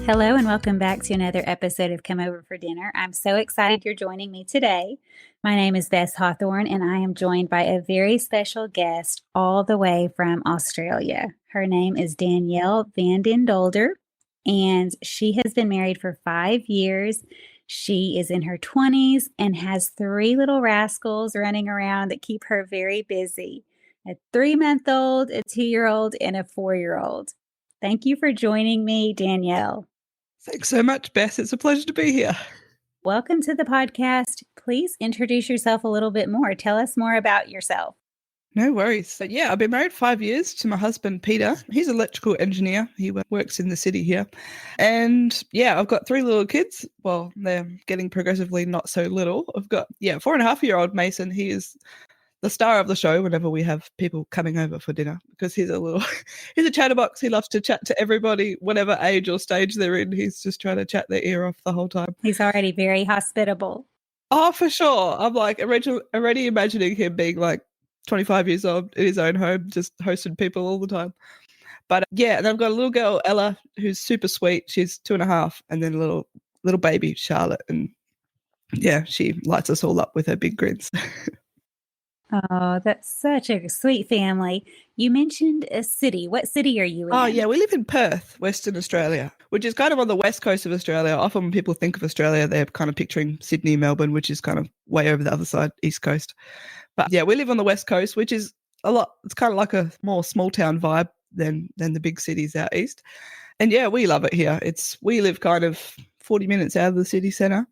Hello and welcome back to another episode of Come Over for Dinner. I'm so excited you're joining me today. My name is Bess Hawthorne and I am joined by a very special guest all the way from Australia. Her name is Danielle Van Den Dolder and she has been married for 5 years. She is in her 20s and has 3 little rascals running around that keep her very busy. A 3-month-old, a 2-year-old, and a 4-year-old. Thank you for joining me, Danielle. Thanks so much, Bess. It's a pleasure to be here. Welcome to the podcast. Please introduce yourself a little bit more. Tell us more about yourself. No worries. So, I've been married 5 years to my husband, Peter. He's an electrical engineer. He works in the city here. And, I've got 3 little kids. Well, they're getting progressively not so little. I've got, 4.5-year-old Mason. He is the star of the show whenever we have people coming over for dinner because he's a chatterbox. He loves to chat to everybody, whatever age or stage they're in. He's just trying to chat their ear off the whole time. He's already very hospitable. Oh, for sure. I'm like already imagining him being like 25 years old in his own home, just hosting people all the time. But and I've got a little girl, Ella, who's super sweet. She's 2.5, and then a little baby, Charlotte. And she lights us all up with her big grins. Oh, that's such a sweet family. You mentioned a city. What city are you in? Oh, yeah, we live in Perth, Western Australia, which is kind of on the west coast of Australia. Often when people think of Australia, they're kind of picturing Sydney, Melbourne, which is kind of way over the other side, east coast. But we live on the west coast, which is it's kind of like a more small town vibe than the big cities out east. And we love it here. We live kind of 40 minutes out of the city centre.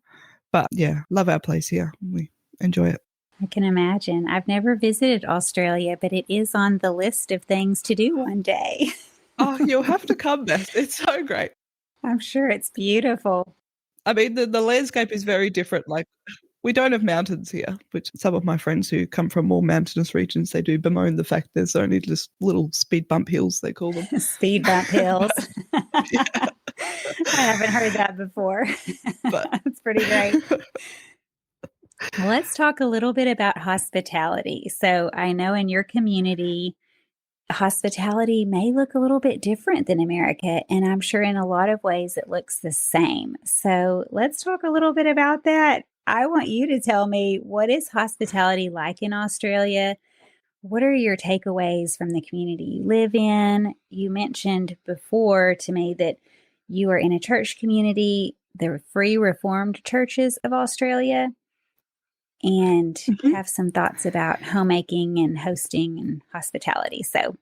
But love our place here. We enjoy it. I can imagine. I've never visited Australia, but it is on the list of things to do one day. Oh, you'll have to come, Beth. It's so great. I'm sure it's beautiful. I mean, the landscape is very different. Like, we don't have mountains here, which some of my friends who come from more mountainous regions, they do bemoan the fact there's only just little speed bump hills, they call them. Speed bump hills. I haven't heard that before. But that's pretty great. Let's talk a little bit about hospitality. So I know in your community, hospitality may look a little bit different than America, and I'm sure in a lot of ways it looks the same. So let's talk a little bit about that. I want you to tell me, what is hospitality like in Australia? What are your takeaways from the community you live in? You mentioned before to me that you are in a church community, the Free Reformed Churches of Australia, and have some thoughts about homemaking and hosting and hospitality. So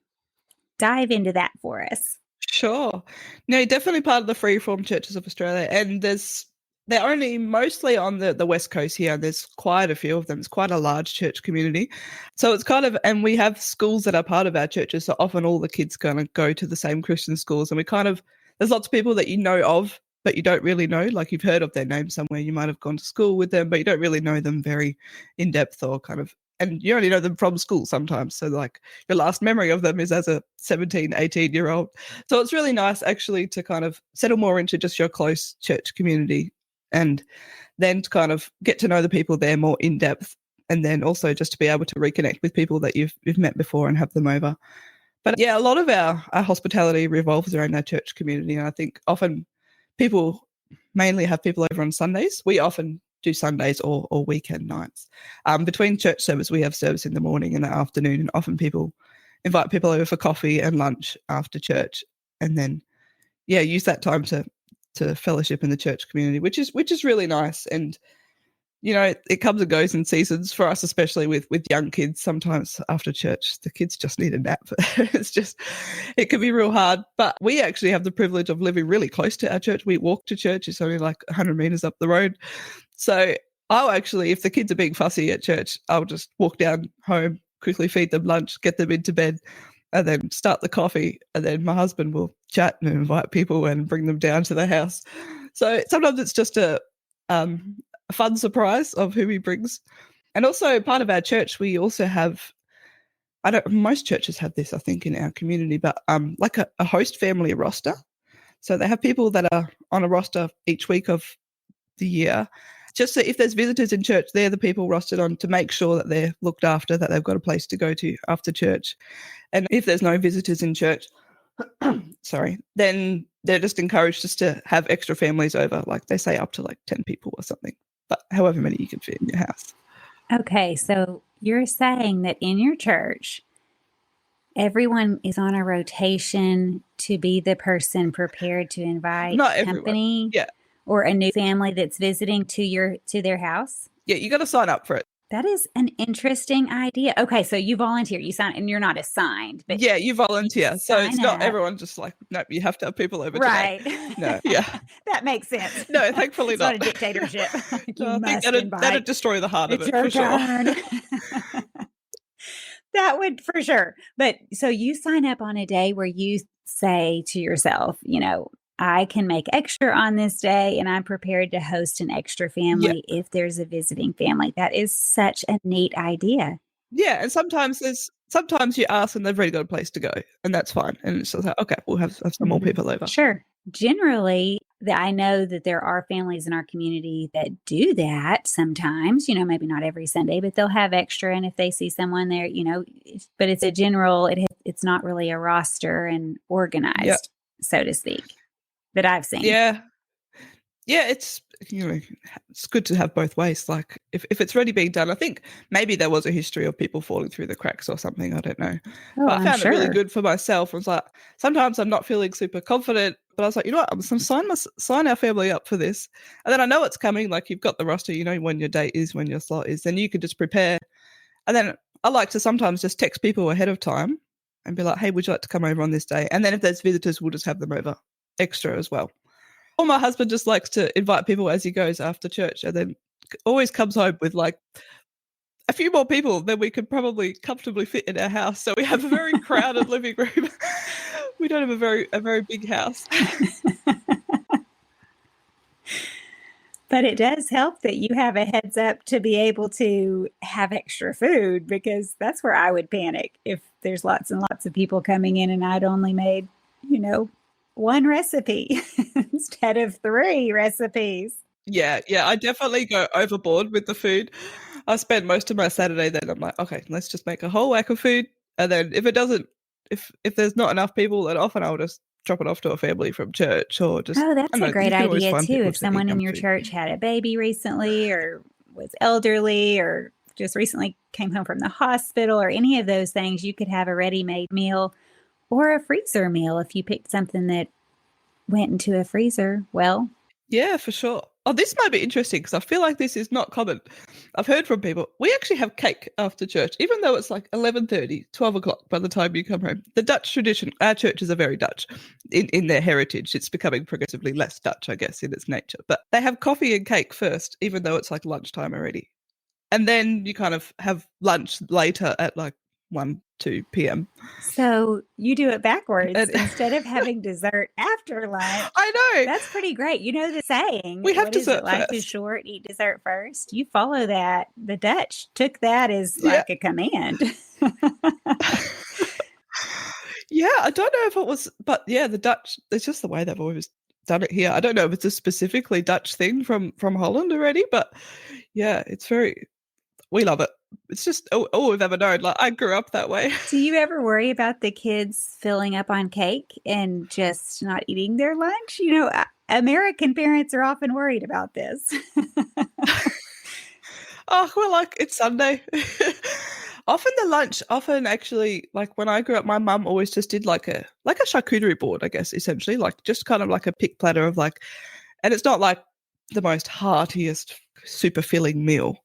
dive into that for us. Sure. No, definitely part of the Free Reformed Churches of Australia. And they're only mostly on the west coast here. There's quite a few of them. It's quite a large church community. So it's kind of, and we have schools that are part of our churches. So often all the kids kind of go to the same Christian schools. And there's lots of people that you know of, but you don't really know, like you've heard of their name somewhere. You might have gone to school with them, but you don't really know them very in depth or and you only know them from school sometimes. So like your last memory of them is as a 17, 18-year-old. So it's really nice actually to kind of settle more into just your close church community and then to kind of get to know the people there more in depth. And then also just to be able to reconnect with people that you've met before and have them over. But a lot of our hospitality revolves around our church community. And I think often people mainly have people over on Sundays. We often do Sundays or weekend nights. Between church service, we have service in the morning and the afternoon, and often people invite people over for coffee and lunch after church, and then use that time to fellowship in the church community, which is really nice. And it comes and goes in seasons for us, especially with young kids. Sometimes after church, the kids just need a nap. It can be real hard. But we actually have the privilege of living really close to our church. We walk to church. It's only like 100 meters up the road. So I'll actually, if the kids are being fussy at church, I'll just walk down home, quickly feed them lunch, get them into bed, and then start the coffee. And then my husband will chat and invite people and bring them down to the house. So sometimes it's just a fun surprise of who he brings. And also part of our church, we also have, most churches have this, I think, in our community, but like a host family roster. So they have people that are on a roster each week of the year. Just so if there's visitors in church, they're the people rostered on to make sure that they're looked after, that they've got a place to go to after church. And if there's no visitors in church, then they're just encouraged just to have extra families over. Like they say up to like 10 people or something, but however many you can fit in your house. Okay, so you're saying that in your church, everyone is on a rotation to be the person prepared to invite Not everyone. company Yeah. or a new family that's visiting to their house? Yeah, you got to sign up for it. That is an interesting idea. Okay, so you volunteer, you sign, and you're not assigned, but Yeah, you volunteer. So it's sign not up. everyone just like, nope, you have to have people over today. Right. No, yeah. That makes sense. No, thankfully It's not not. a dictatorship. No, You I think must that'd invite. destroy the heart of It's it your for sure. turn. That would for sure. But so you sign up on a day where you say to yourself, I can make extra on this day and I'm prepared to host an extra Yeah. family if there's a visiting family. That is such a neat idea. Yeah, and sometimes you ask and they've already got a place to go, and that's fine. And it's just like, okay, we'll have some more people over. Sure. Generally, I know that there are families in our community that do that sometimes, maybe not every Sunday, but they'll have extra. And if they see someone there, but it's a general, it's not really a roster and organized, so to speak, that I've seen. Yeah. Yeah, it's good to have both ways. Like if it's already being done, I think maybe there was a history of people falling through the cracks or something. I don't know. Oh, But I I'm found it really sure. good for myself. I was like, sometimes I'm not feeling super confident, but I was like, you know what? I'm just going to sign our family up for this. And then I know it's coming. Like you've got the roster, you know when your date is, when your slot is. Then you can just prepare. And then I like to sometimes just text people ahead of time and be like, hey, would you like to come over on this day? And then if there's visitors, we'll just have them over extra as well. Or my husband just likes to invite people as he goes after church and then always comes home with like a few more people than we could probably comfortably fit in our house. So we have a very crowded living room. We don't have a very big house. But it does help that you have a heads up to be able to have extra food, because that's where I would panic if there's lots and lots of people coming in and I'd only made, one recipe instead of 3 recipes. Yeah, I definitely go overboard with the food. I spend most of my Saturday then I'm like, okay, let's just make a whole whack of food. And then if there's not enough people, then often I'll just drop it off to a family from church or just, Oh, that's a you great can always idea find too. people If to eat someone in yum your food. church had a baby recently or was elderly or just recently came home from the hospital or any of those things, you could have a ready-made meal or a freezer meal if you picked something that went into a freezer. Well, Yeah, for sure. Oh, this might be interesting because I feel like this is not common. I've heard from people. We actually have cake after church, even though it's like 11:30, 12 o'clock by the time you come home. The Dutch tradition, our churches are very Dutch in their heritage. It's becoming progressively less Dutch, I guess, in its nature. But they have coffee and cake first, even though it's like lunchtime already. And then you kind of have lunch later at like 1, 2 p.m. so you do it backwards. And Instead of having dessert after lunch. I know. That's pretty great. You know the saying, We have what is it? dessert Life is first. short, eat dessert first. You follow that. The Dutch took that as like a command. Yeah, I don't know if it was, but yeah, the Dutch, it's just the way they've always done it here. I don't know if it's a specifically Dutch thing from Holland already, but yeah, we love it. It's just all we've ever known. Like I grew up that way. Do you ever worry about the kids filling up on cake and just not eating their lunch? American parents are often worried about this. Oh, well, like it's Sunday. Often actually, like when I grew up, my mum always just did like a charcuterie board, I guess, essentially, like just kind of like a pick platter of like, and it's not like the most heartiest, super filling meal,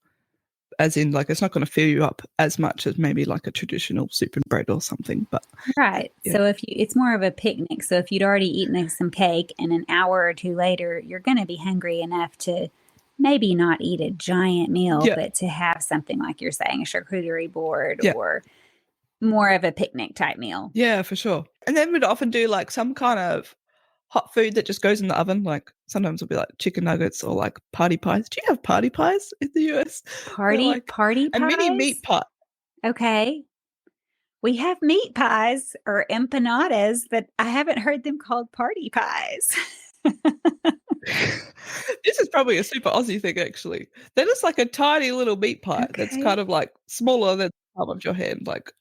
as in like it's not going to fill you up as much as maybe like a traditional soup and bread or something. But Right. yeah. So it's more of a picnic. So if you'd already eaten some cake and an hour or two later, you're going to be hungry enough to maybe not eat a giant meal, but to have something like you're saying, a charcuterie board or more of a picnic type meal. Yeah, for sure. And then we'd often do like some kind of hot food that just goes in the oven. Like sometimes it'll be like chicken nuggets or like party pies. Do you have party pies in the US? Party pies? A mini meat pie. Okay. We have meat pies or empanadas, but I haven't heard them called party pies. This is probably a super Aussie thing, actually. They're just like a tiny little meat pie that's kind of like smaller than the palm of your hand. Like,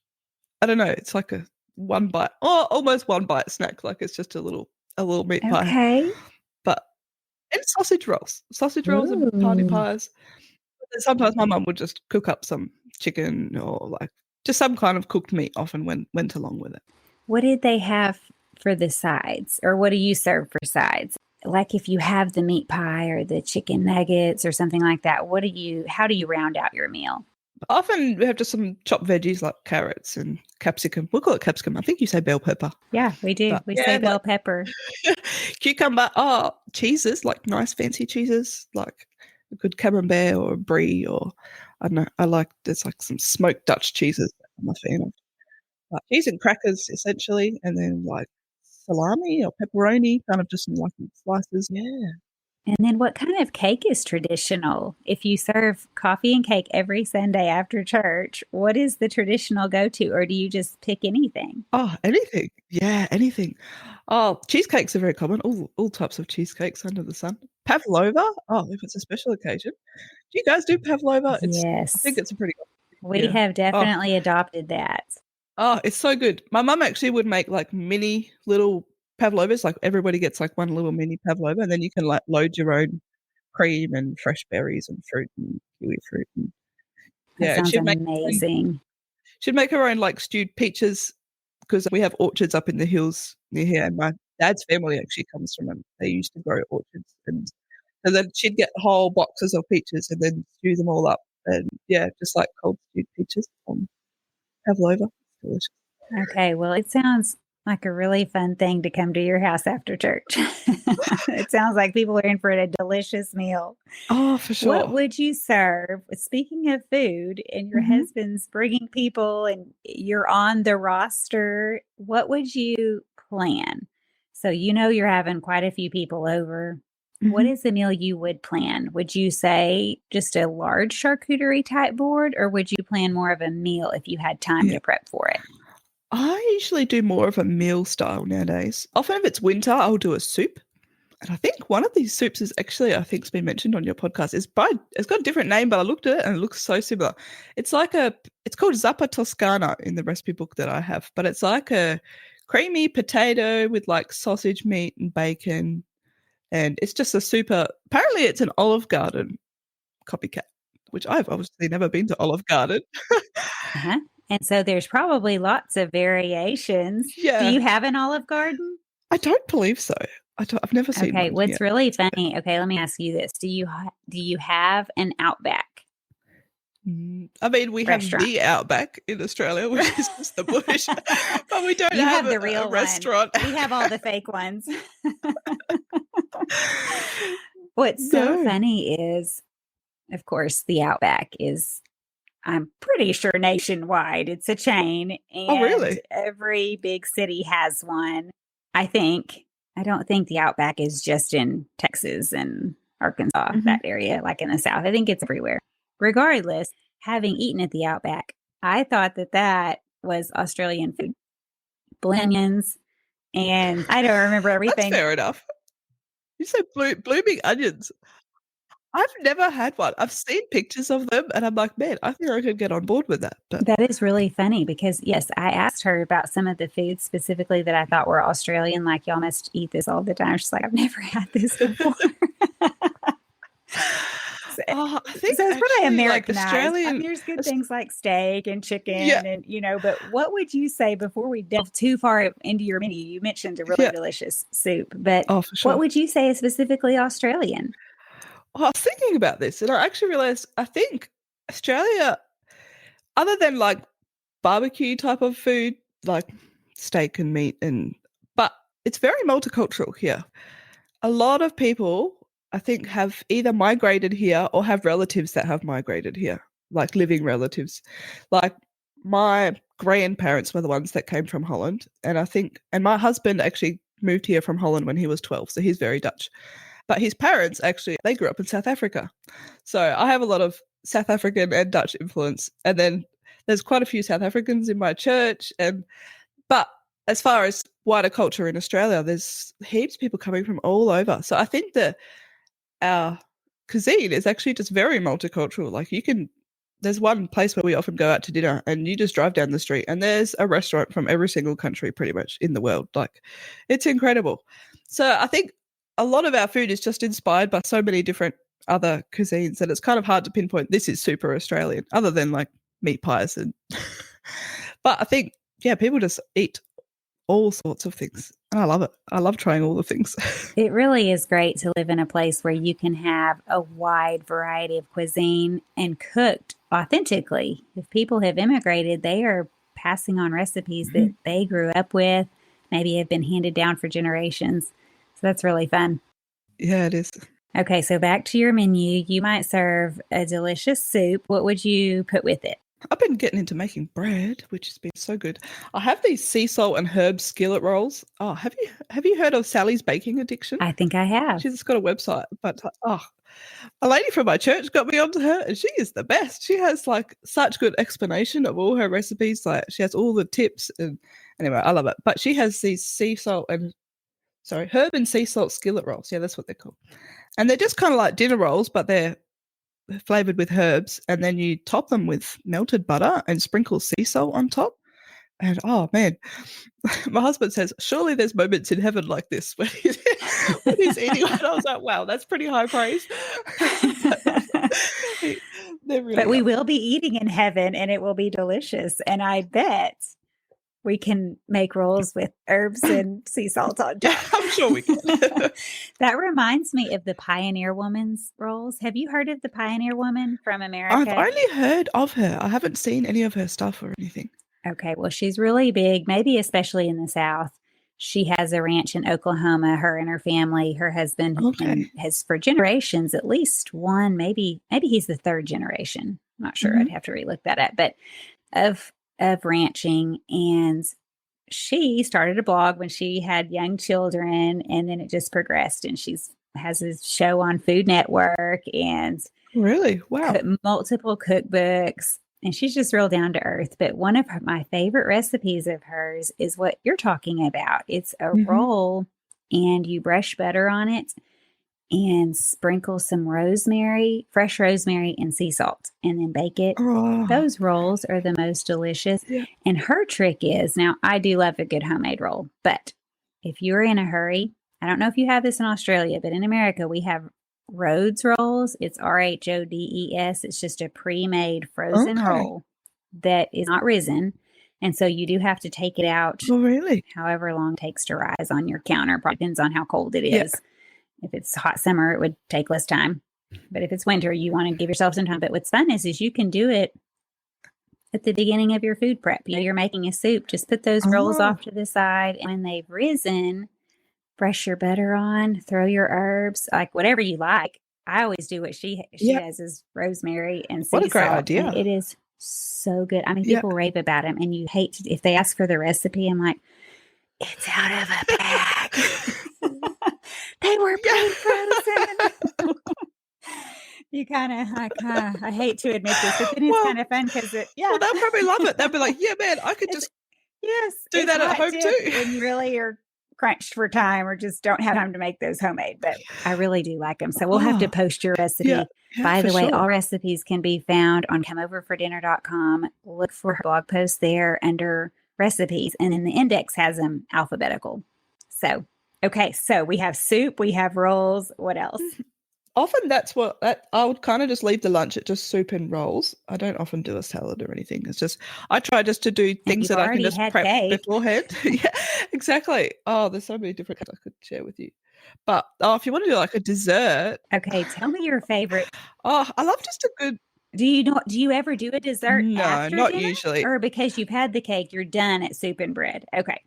I don't know, it's like a one bite or almost one bite snack. Like it's just a little a little meat pie. Okay. But and sausage rolls and party Ooh. pies. And sometimes my mum would just cook up some chicken or like just some kind of cooked meat often went along with it. What did they have for the sides? Or what do you serve for sides? Like if you have the meat pie or the chicken nuggets or something like that, how do you round out your meal? Often we have just some chopped veggies like carrots and capsicum. We'll call it capsicum. I think you say bell pepper. Yeah, we do. But We say yeah, bell like pepper. cucumber. Oh, cheeses, like nice fancy cheeses, like a good camembert or a brie or I don't know. There's like some smoked Dutch cheeses that I'm a fan of. Like cheese and crackers essentially, and then like salami or pepperoni, kind of just in like in slices. Yeah. And then what kind of cake is traditional? If you serve coffee and cake every Sunday after church, what is the traditional go-to, or do you just pick anything? Oh, anything. Yeah, anything. Oh, cheesecakes are very common. All types of cheesecakes under the sun. Pavlova. Oh, if it's a special occasion. Do you guys do pavlova? I think Yes, it's a pretty we yeah. have Oh, definitely adopted that. oh, it's so good. My mum actually would make like mini little pavlovas. Like everybody gets like one little mini pavlova, and then you can like load your own cream and fresh berries and fruit and kiwi fruit. And That yeah, and sounds amazing. she'd make her own like stewed peaches because we have orchards up in the hills near here, and my dad's family actually comes from them. They used to grow orchards, and so then she'd get whole boxes of peaches and then stew them all up, and yeah, just like cold stewed peaches on pavlova. Delicious. Okay, well, it sounds like a really fun thing to come to your house after church. It sounds like people are in for a delicious meal. Oh, for What sure. would you serve? Speaking of food, and your Mhm. husband's bringing people and you're on the roster, what would you plan? So, you know, you're having quite a few people over. What Mhm. is the meal you would plan? Would you say just a large charcuterie type board, or would you plan more of a meal if you had time Yeah. to prep for it? I usually do more of a meal style nowadays. Often if it's winter, I'll do a soup. And I think one of these soups is actually, I think, has been mentioned on your podcast. It's got a different name, but I looked at it and it looks so similar. It's called Zuppa Toscana in the recipe book that I have, but it's like a creamy potato with like sausage meat and bacon. And it's just a super, apparently it's an Olive Garden copycat, which I've obviously never been to Olive Garden. Uh-huh. And so there's probably lots of variations. Do Yeah, you have an Olive Garden? I don't believe so. I've never seen Okay, one what's yet. really funny, okay, let me ask you this. Do you have an Outback I mean, we have restaurant? the Outback in Australia, which is just the bush, but we don't You have have a, the a real one. restaurant. We have all the fake ones. What's so No. funny is, of course, the Outback is, I'm pretty sure nationwide. It's a chain, Oh, and really? every big city has one. I think. I don't think the Outback is just in Texas and Arkansas, Hmm. that area, like in the South. I think it's everywhere. Regardless, having eaten at the Outback, I thought that that was Australian food, onions, and I don't remember That's everything. fair enough. You said blooming onions. I've never had one. I've seen pictures of them, and I'm like, man, I think I could get on board with that. But That is really funny because, yes, I asked her about some of the foods specifically that I thought were Australian, like, y'all must eat this all the time. She's like, I've never had this before. So, I think so it's probably actually, like Americanized. I mean, Australian, there's good things like steak and yeah, chicken and, but what would you say before we delve too far into your menu? You mentioned a really yeah. delicious soup, but Oh, for what sure. would you say is specifically Australian? Well, I was thinking about this, and I actually realized I think Australia, other than like barbecue type of food, like steak and meat, but it's very multicultural here. A lot of people, I think, have either migrated here or have relatives that have migrated here, like living relatives. Like my grandparents were the ones that came from Holland, and my husband actually moved here from Holland when he was 12, so he's very Dutch. But his parents actually, they grew up in South Africa. So I have a lot of South African and Dutch influence. And then there's quite a few South Africans in my church. But as far as wider culture in Australia, there's heaps of people coming from all over. So I think that our cuisine is actually just very multicultural. There's one place where we often go out to dinner and you just drive down the street and there's a restaurant from every single country pretty much in the world. Like, it's incredible. So I think a lot of our food is just inspired by so many different other cuisines that it's kind of hard to pinpoint this is super Australian, other than like meat pies and but I think, yeah, people just eat all sorts of things. And I love it. I love trying all the things. It really is great to live in a place where you can have a wide variety of cuisine and cooked authentically. If people have immigrated, they are passing on recipes that they grew up with, maybe have been handed down for generations. So that's really fun. Yeah, it is. Okay, so back to your menu. You might serve a delicious soup. What would you put with it? I've been getting into making bread, which has been so good. I have these sea salt and herb skillet rolls. Oh, have you heard of Sally's Baking Addiction? I think I have. She's got a website, but a lady from my church got me onto her, and she is the best. She has like such good explanation of all her recipes. Like she has all the tips, and anyway, I love it. But she has these herb and sea salt skillet rolls. Yeah, that's what they're called. And they're just kind of like dinner rolls, but they're flavored with herbs, and then you top them with melted butter and sprinkle sea salt on top. And oh man, my husband says, surely there's moments in heaven like this when he's eating it. I was like, wow, that's pretty high praise. But we will be eating in heaven, and it will be delicious. And I bet we can make rolls with herbs and sea salt on top. Yeah, I'm sure we can. That reminds me of the Pioneer Woman's rolls. Have you heard of the Pioneer Woman from America? I've only heard of her. I haven't seen any of her stuff or anything. Okay, well, she's really big, maybe especially in the South. She has a ranch in Oklahoma, her and her family. Her husband has for generations, at least one, maybe he's the third generation. I'm not sure. I'd have to relook that up. But of ranching, and she started a blog when she had young children, and then it just progressed, and has a show on Food Network and really multiple cookbooks, and she's just real down to earth. But one of my favorite recipes of hers is what you're talking about. It's a roll, and you brush butter on it and sprinkle some fresh rosemary and sea salt, and then bake it. Oh. Those rolls are the most delicious. Yeah. And her trick is, now I do love a good homemade roll, but if you're in a hurry, I don't know if you have this in Australia, but in America we have Rhodes rolls. It's RHODES. It's just a pre-made frozen roll that is not risen. And so you do have to take it out. Oh, really? However long it takes to rise on your counter. Probably depends on how cold it is. Yeah. If it's hot summer, it would take less time. But if it's winter, you want to give yourself some time. But what's fun is you can do it at the beginning of your food prep. You're making a soup. Just put those rolls off to the side. And when they've risen, brush your butter on, throw your herbs, like whatever you like. I always do what she has is rosemary and sea salt. What a great idea. And it is so good. I mean, people rave about them, and you hate if they ask for the recipe. I'm like, it's out of a bag. They were pre-frozen. You I hate to admit this, but it is kind of fun because well, they'll probably love it. They'll be like, yeah, man, I could just do that at home too. And you really are crunched for time or just don't have time to make those homemade, but I really do like them. So we'll have to post your recipe. Yeah, by the way, all recipes can be found on comeoverfordinner.com. Look for her blog post there under recipes, and then the index has them alphabetical. So, okay, so we have soup, we have rolls. What else? Often I would kind of just leave the lunch at just soup and rolls. I don't often do a salad or anything. It's just, I try just to do things that I can just prep beforehand. Yeah, exactly. Oh, there's so many different things I could share with you. But if you want to do like a dessert. Okay, tell me your favorite. Oh, I love just a good. Do you ever do a dessert? No, after not dinner? Usually. Or because you've had the cake, you're done at soup and bread. Okay.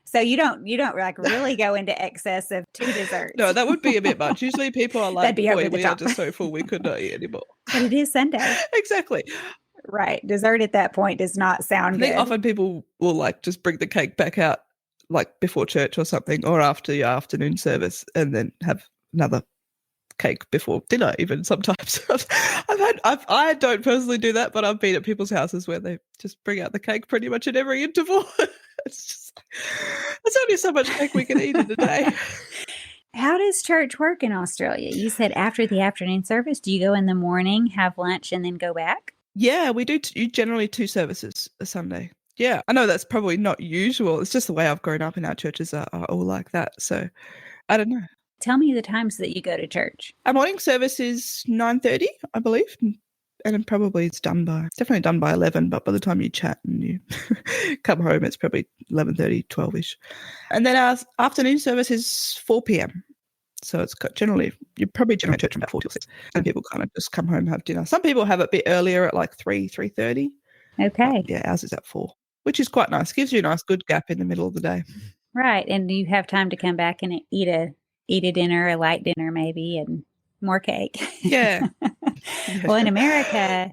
So you don't like really go into excess of two desserts. No, that would be a bit much. Usually people are like, boy, we are just so full we could not eat anymore. But it is Sunday. Exactly. Right. Dessert at that point does not sound good. I think often people will like just bring the cake back out like before church or something, or after your afternoon service, and then have another cake before dinner even sometimes. I don't personally do that, but I've been at people's houses where they just bring out the cake pretty much at every interval. It's just, there's only so much cake we can eat in a day. How does church work in Australia? You said after the afternoon service, do you go in the morning, have lunch, and then go back? Yeah, we do generally 2 services a Sunday. Yeah, I know that's probably not usual. It's just the way I've grown up, and our churches are all like that. So I don't know. Tell me the times that you go to church. Our morning service is 9:30, I believe. And then probably it's definitely done by 11, but by the time you chat and you come home, it's probably 11:30, 12-ish. And then our afternoon service is 4 p.m. So it's you probably generally church from about 4 till 6. And people kind of just come home and have dinner. Some people have it a bit earlier at like 3:30. Okay. Yeah, ours is at 4, which is quite nice. Gives you a nice good gap in the middle of the day. Right. And you have time to come back and eat a dinner, a light dinner maybe, and more cake. Yeah. Well, in America,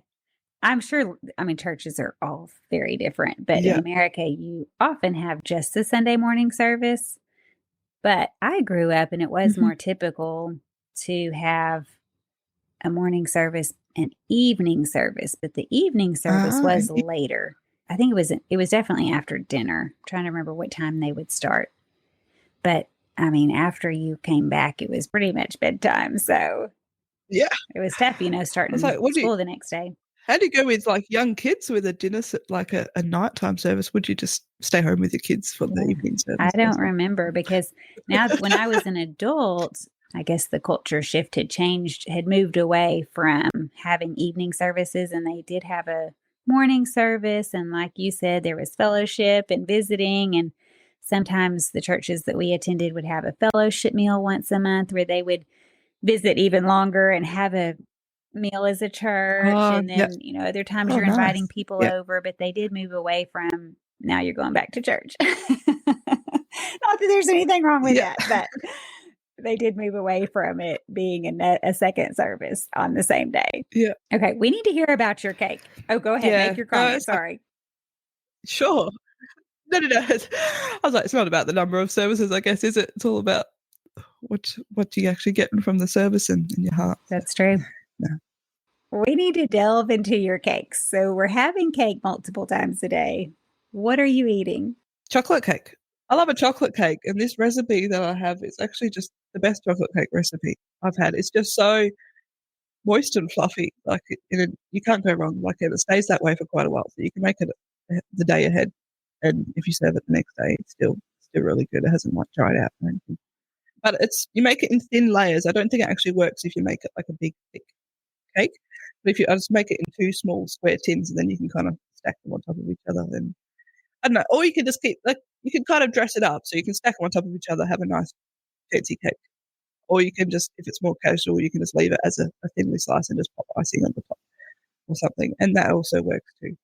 I'm sure, churches are all very different, but in Yeah. America, you often have just a Sunday morning service. But I grew up and it was Mhm. more typical to have a morning service and evening service, but the evening service was later. I think it was definitely after dinner. I'm trying to remember what time they would start. But after you came back, it was pretty much bedtime. So Yeah. it was tough, I was starting like, school the next day. how do you go with like young kids with a dinner, like a nighttime service? Would you just stay home with your kids for the Yeah. evening I service? don't remember because now when I was an adult, I guess the culture shift had moved away from having evening services, and they did have a morning service. And like you said, there was fellowship and visiting. And sometimes the churches that we attended would have a fellowship meal once a month where they would visit even longer and have a meal as a church. And Yeah. then, other times Oh, you're inviting nice. people Yeah. over, but they did move away from now you're going back to church. Not that there's anything wrong with Yeah. that, but they did move away from it being a second service on the same day. Yeah. Okay, we need to hear about your cake. Oh, go ahead, Yeah. make your No, comment. it's like, Sorry. sure. No. I was like, it's not about the number of services, I guess, is it? It's all about what you actually getting from the service and in your heart. That's true. Yeah. We need to delve into your cakes. So we're having cake multiple times a day. What are you eating? Chocolate cake. I love a chocolate cake, and this recipe that I have is actually just the best chocolate cake recipe I've had. It's just so moist and fluffy. Like you can't go wrong. Like it stays that way for quite a while, so you can make it the day ahead, and if you serve it the next day, it's still really good. It hasn't like dried out or anything. But you make it in thin layers. I don't think it actually works if you make it like a big thick cake. But if I just make it in 2 small square tins, and then you can kind of stack them on top of each other, and I don't know. Or you can just you can kind of dress it up so you can stack them on top of each other, have a nice fancy cake. Or you can just, if it's more casual, you can just leave it as a thinly slice and just pop icing on the top or something, and that also works too.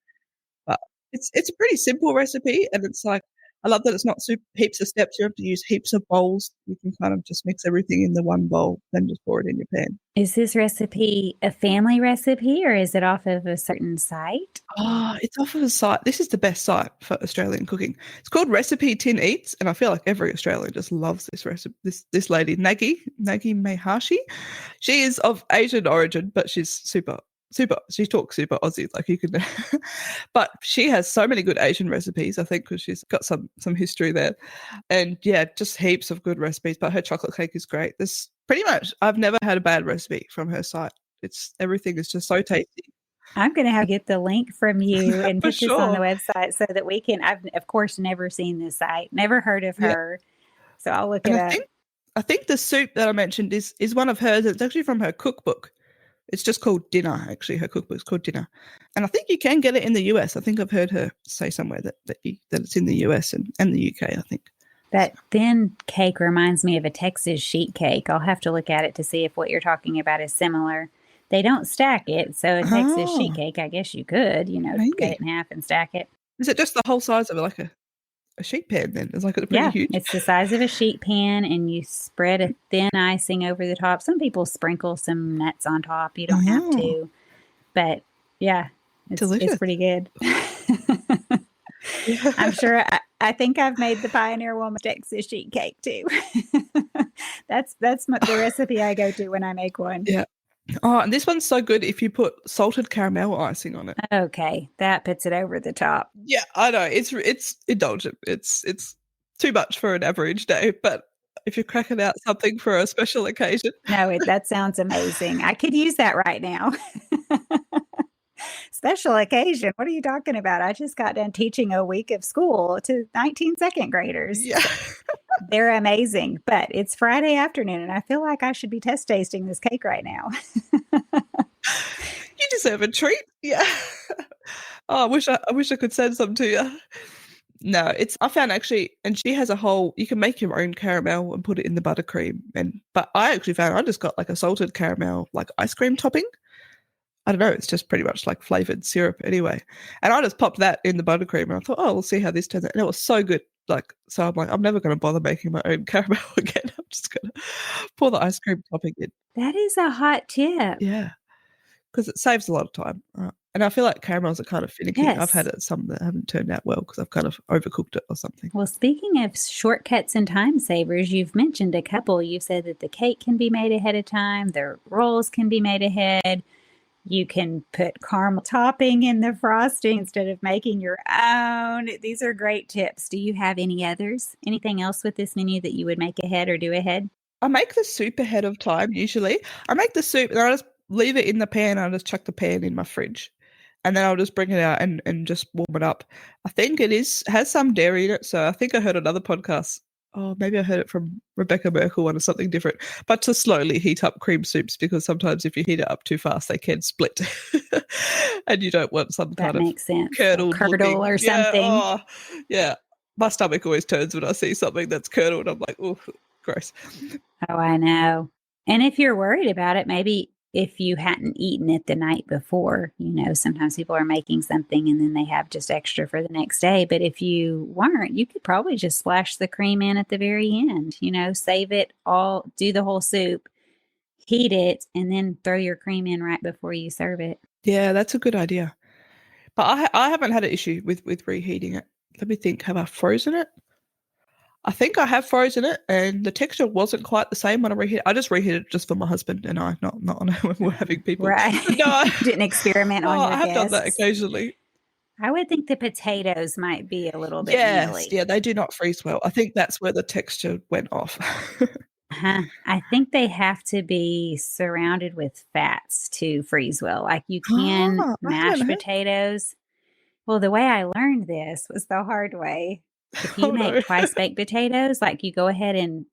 But it's a pretty simple recipe, and it's like I love that it's not super heaps of steps. You have to use heaps of bowls. You can kind of just mix everything in the one bowl, then just pour it in your pan. Is this recipe a family recipe or is it off of a certain site? Oh, it's off of a site. This is the best site for Australian cooking. It's called Recipe Tin Eats, and I feel like every Australian just loves this recipe. This lady, Nagi Mehashi, she is of Asian origin, but she's super. She talks super Aussie, like you can. But she has so many good Asian recipes, I think, because she's got some history there, and yeah, just heaps of good recipes. But her chocolate cake is great. There's pretty much I've never had a bad recipe from her site. Everything is just so tasty. I'm going to have to get the link from you and For put this on the sure. website so that we can. I've, of course, never seen this site, never heard of Yeah. her. So I'll look And it up. I think the soup that I mentioned is one of hers. It's actually from her cookbook. It's just called Dinner, actually. Her cookbook's called Dinner. And I think you can get it in the US. I think I've heard her say somewhere that it's in the US and the UK, I think. That thin cake reminds me of a Texas sheet cake. I'll have to look at it to see if what you're talking about is similar. They don't stack it. So a Texas sheet cake, I guess you could, Maybe. cut it in half and stack it. Is it just the whole size of like a sheet pan then? It's like pretty huge. It's the size of a sheet pan and you spread a thin icing over the top. Some people sprinkle some nuts on top. You don't have to. But yeah, it's pretty good. I'm sure I think I've made the Pioneer Woman Texas sheet cake too. That's the recipe I go to when I make one. Yeah. Oh, and this one's so good if you put salted caramel icing on it. Okay, that puts it over the top. Yeah, I know. It's indulgent. It's too much for an average day, but if you're cracking out something for a special occasion. No, that sounds amazing. I could use that right now. Special occasion. What are you talking about? I just got done teaching a week of school to 19 second graders. Yeah. They're amazing, but it's Friday afternoon, and I feel like I should be test tasting this cake right now. You deserve a treat. Yeah. Oh, I wish I could send some to you. No, I found actually, and she has a whole, you can make your own caramel and put it in the buttercream. But I actually found I just got like a salted caramel, like ice cream topping. I don't know, it's just pretty much like flavored syrup anyway. And I just popped that in the buttercream and I thought, oh, we'll see how this turns out. And it was so good. Like, so I'm like, I'm never going to bother making my own caramel again. I'm just going to pour the ice cream topping in. That is a hot tip. Yeah, because it saves a lot of time. And I feel like caramels are kind of finicky. I've had some that haven't turned out well because I've kind of overcooked it or something. Well, speaking of shortcuts and time savers, you've mentioned a couple. You said that the cake can be made ahead of time, the rolls can be made ahead. You can put caramel topping in the frosting instead of making your own. These are great tips. Do you have any others? Anything else with this menu that you would make ahead or do ahead? I make the soup ahead of time usually. I make the soup and I just leave it in the pan. I just chuck the pan in my fridge. And then I'll just bring it out and just warm it up. I think it has some dairy in it. So I think I heard another podcast. Oh, maybe I heard it from Rebecca Merkel one or something different. But to slowly heat up cream soups because sometimes if you heat it up too fast, they can split. And you don't want some That kind makes of sense. curdle Or something. Yeah. My stomach always turns when I see something that's curdled. I'm like, oh, gross. Oh, I know. And if you're worried about it, maybe if you hadn't eaten it the night before, sometimes people are making something and then they have just extra for the next day. But if you weren't, you could probably just splash the cream in at the very end, save it all, do the whole soup, heat it, and then throw your cream in right before you serve it. Yeah, that's a good idea. But I haven't had an issue with reheating it. Let me think. Have I frozen it? I think I have frozen it, and the texture wasn't quite the same when I reheated. I just reheated it just for my husband and I, not on when we're having people. Right. No, Didn't experiment on your I have guests. done that occasionally. I would think the potatoes might be a little bit Yes, mealy. yeah, they do not freeze well. I think that's where the texture went off. I think they have to be surrounded with fats to freeze well. Like you can mash potatoes. Well, the way I learned this was the hard way. If you make twice baked potatoes, like you go ahead and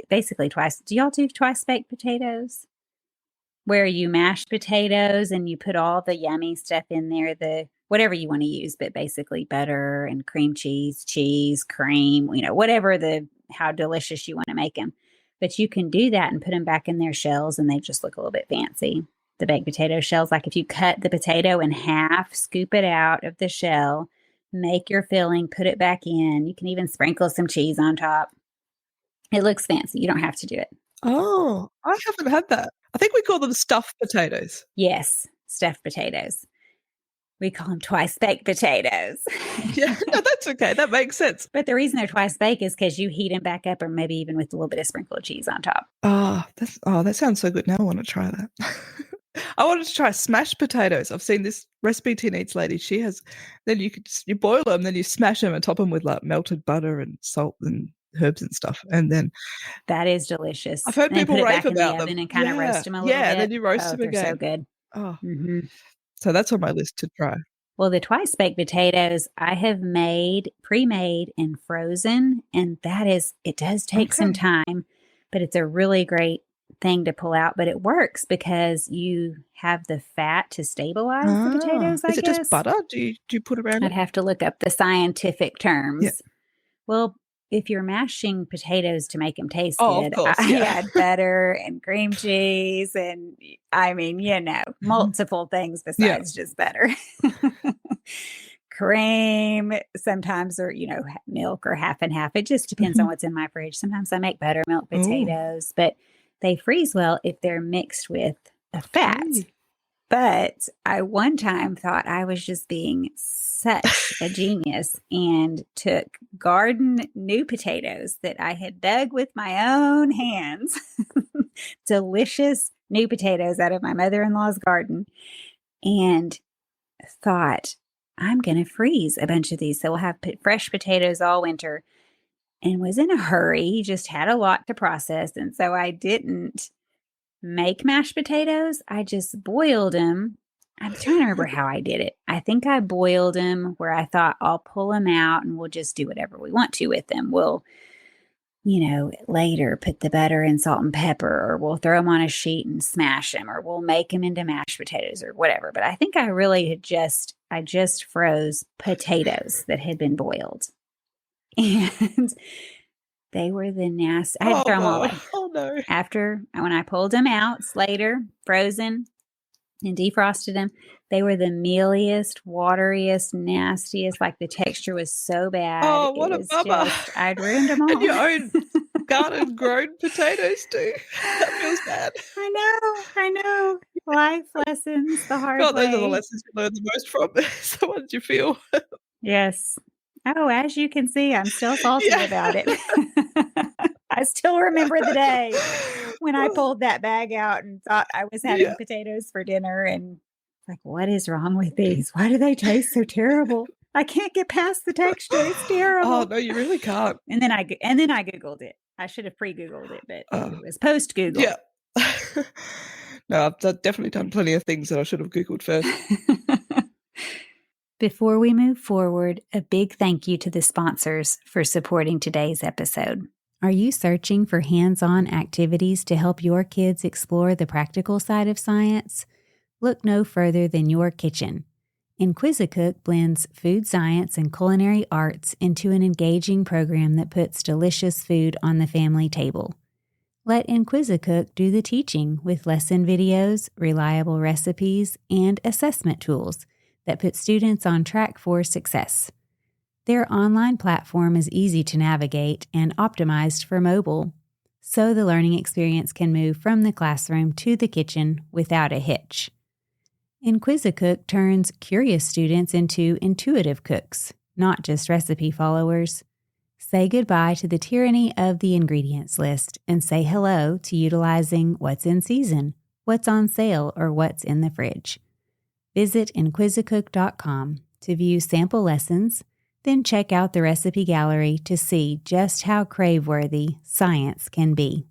basically twice. Do y'all do twice baked potatoes? Where you mash potatoes and you put all the yummy stuff in there, whatever you want to use, but basically butter and cream cheese, cream, whatever how delicious you want to make them. But you can do that and put them back in their shells and they just look a little bit fancy. The baked potato shells, like if you cut the potato in half, scoop it out of the shell, make your filling, put it back in. You can even sprinkle some cheese on top. It looks fancy. You don't have to do it. Oh, I haven't had that. I think we call them stuffed potatoes. Yes, stuffed potatoes. We call them twice baked potatoes. Yeah, no, that's okay. That makes sense. But the reason they're twice baked is because you heat them back up or maybe even with a little bit of sprinkled cheese on top. That sounds so good. Now I want to try that. I wanted to try smashed potatoes. I've seen this recipe teenage lady. She has, then you boil them, then you smash them and top them with like melted butter and salt and herbs and stuff. And then that is delicious. I've heard people rave about them. And kind of roast them a little bit. Yeah, and then you roast them again. They're so good. Oh, So that's on my list to try. Well, the twice baked potatoes I have made, pre-made and frozen. And it does take some time, but it's a really great thing to pull out. But it works because you have the fat to stabilize the potatoes, I guess. Is it just butter? Do you put around it? I'd have to look up the scientific terms. Yeah. Well, if you're mashing potatoes to make them taste good, of course, I add butter and cream cheese and multiple things besides just butter. Cream sometimes, or, milk or half and half. It just depends on what's in my fridge. Sometimes I make buttermilk potatoes, but they freeze well if they're mixed with a fat. But I one time thought I was just being such a genius and took garden new potatoes that I had dug with my own hands, delicious new potatoes out of my mother-in-law's garden, and thought, I'm going to freeze a bunch of these. So we'll have fresh potatoes all winter, and was in a hurry, just had a lot to process. And so I didn't make mashed potatoes. I just boiled them. I'm trying to remember how I did it. I think I boiled them where I thought I'll pull them out and we'll just do whatever we want to with them. We'll later put the butter and salt and pepper, or we'll throw them on a sheet and smash them, or we'll make them into mashed potatoes or whatever. But I think I really I just froze potatoes that had been boiled. And they were the nasty. I had to throw them all away. Oh no. When I pulled them out later, frozen and defrosted them, they were the mealiest, wateriest, nastiest. Like the texture was so bad. Oh, what a bummer. I'd ruined them all. And your own garden grown potatoes too. That feels bad. I know. Life lessons the hard way. Those are the lessons you learn the most from. So what did you feel? Yes. Oh, as you can see, I'm still salty about it. I still remember the day when I pulled that bag out and thought I was having potatoes for dinner, and like, what is wrong with these? Why do they taste so terrible? I can't get past the texture. It's terrible. Oh no, you really can't. And then I Googled it. I should have pre-Googled it, but it was post-Google. Yeah. No, I've definitely done plenty of things that I should have Googled first. Before we move forward, a big thank you to the sponsors for supporting today's episode. Are you searching for hands-on activities to help your kids explore the practical side of science? Look no further than your kitchen. Inquisicook blends food science and culinary arts into an engaging program that puts delicious food on the family table. Let Inquisicook do the teaching with lesson videos, reliable recipes, and assessment tools that put students on track for success. Their online platform is easy to navigate and optimized for mobile, so the learning experience can move from the classroom to the kitchen without a hitch. Inquisicook turns curious students into intuitive cooks, not just recipe followers. Say goodbye to the tyranny of the ingredients list and say hello to utilizing what's in season, what's on sale, or what's in the fridge. Visit inquisicook.com to view sample lessons, then check out the recipe gallery to see just how crave-worthy science can be.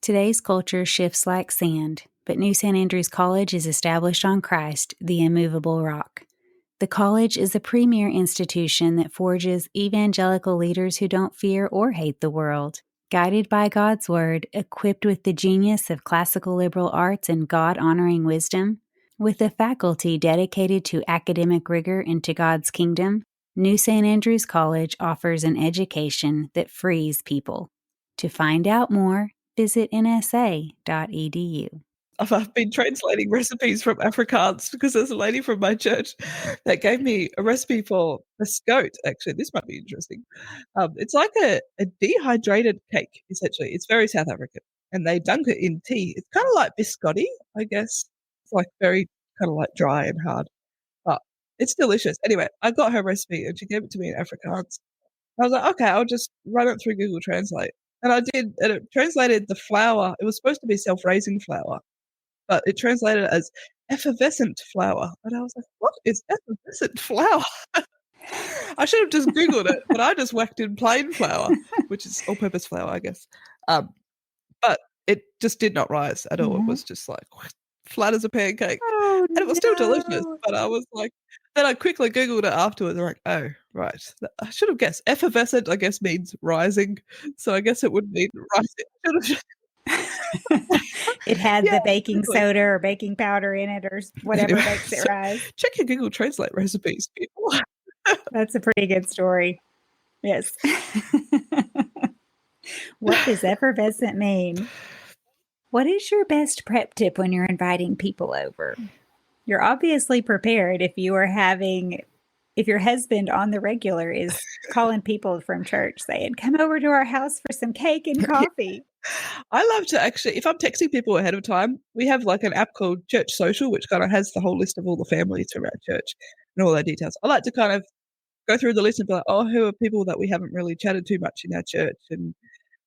Today's culture shifts like sand, but New St. Andrews College is established on Christ, the immovable rock. The college is a premier institution that forges evangelical leaders who don't fear or hate the world. Guided by God's Word, equipped with the genius of classical liberal arts and God-honoring wisdom, with a faculty dedicated to academic rigor and to God's kingdom, New St. Andrews College offers an education that frees people. To find out more, visit nsa.edu. I've been translating recipes from Afrikaans because there's a lady from my church that gave me a recipe for a scote. Actually, this might be interesting. It's like a dehydrated cake, essentially. It's very South African, and they dunk it in tea. It's kind of like biscotti, I guess. It's like very kind of like dry and hard, but it's delicious. Anyway, I got her recipe and she gave it to me in Afrikaans. I was like, okay, I'll just run it through Google Translate. And I did, and it translated the flour. It was supposed to be self-raising flour, but it translated as effervescent flour. And I was like, what is effervescent flour? I should have just Googled it, but I just whacked in plain flour, which is all-purpose flour, I guess. But it just did not rise at all. It was just like flat as a pancake. Oh, and it was still delicious, but I was like, then I quickly Googled it afterwards. I'm like, oh, right. I should have guessed. Effervescent, I guess, means rising. So I guess it would mean rising. It had the baking soda or baking powder in it or whatever makes it rise. Check your Google Translate recipes, people. That's a pretty good story. Yes. What does effervescent mean? What is your best prep tip when you're inviting people over? You're obviously prepared if your husband on the regular is calling people from church saying, come over to our house for some cake and coffee. I love to actually, if I'm texting people ahead of time, we have like an app called Church Social, which kind of has the whole list of all the families from our church and all their details. I like to kind of go through the list and be like, oh, who are people that we haven't really chatted too much in our church? And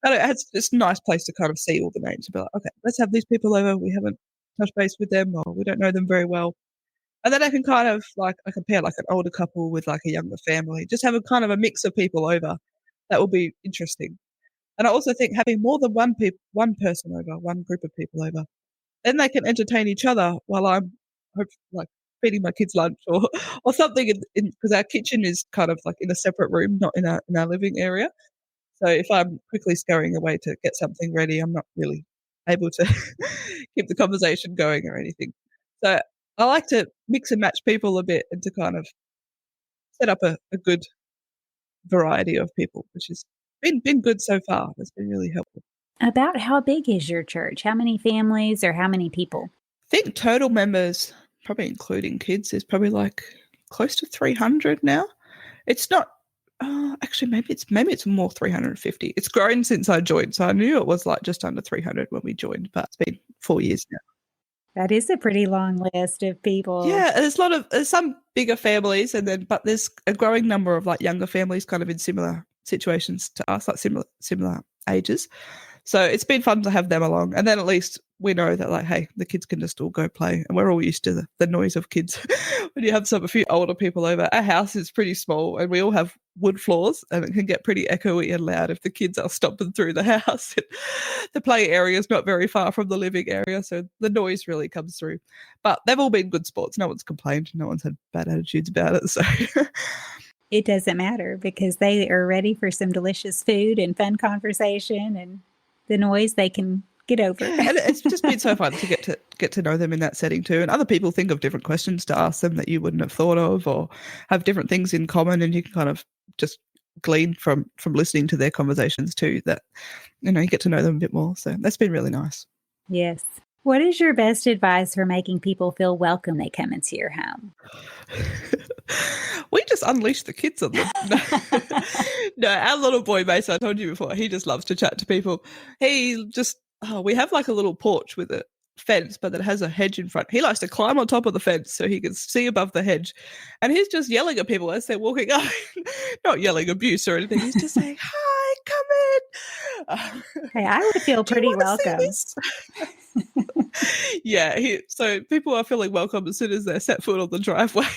it's just a nice place to kind of see all the names and be like, okay, let's have these people over. We haven't touched base with them, or we don't know them very well. And then I can kind of I compare like an older couple with like a younger family, just have a kind of a mix of people over. That will be interesting. And I also think having more than one person over, one group of people over, then they can entertain each other while I'm feeding my kids lunch or something. Because our kitchen is kind of like in a separate room, not in our living area. So if I'm quickly scurrying away to get something ready, I'm not really able to keep the conversation going or anything. So I like to mix and match people a bit and to kind of set up a good variety of people, which has been good so far. It's been really helpful. About how big is your church? How many families or how many people? I think total members, probably including kids, is probably like close to 300 now. It's not. Actually, maybe it's more 350. It's grown since I joined, so I knew it was like just under 300 when we joined, but it's been 4 years now. That is a pretty long list of people. Yeah, there's some bigger families, but there's a growing number of like younger families, kind of in similar situations to us, like similar ages. So it's been fun to have them along. And then at least we know that, like, hey, the kids can just all go play. And we're all used to the noise of kids. When you have a few older people over, our house is pretty small and we all have wood floors and it can get pretty echoey and loud if the kids are stomping through the house. The play area is not very far from the living area, so the noise really comes through. But they've all been good sports. No one's complained. No one's had bad attitudes about it. So it doesn't matter because they are ready for some delicious food and fun conversation, and the noise they can get over. Yeah, and it's just been so fun to get to know them in that setting too. And other people think of different questions to ask them that you wouldn't have thought of, or have different things in common, and you can kind of just glean from listening to their conversations too, that you get to know them a bit more. So that's been really nice. Yes. What is your best advice for making people feel welcome they come into your home? We just unleash the kids on them. No, our little boy Mason, I told you before, he just loves to chat to people. We have like a little porch with a fence, but it has a hedge in front. He likes to climb on top of the fence so he can see above the hedge. And he's just yelling at people as they're walking up. Not yelling abuse or anything. He's just saying, hi, come in. Hey, I would feel pretty welcome. Yeah, so people are feeling welcome as soon as they set foot on the driveway.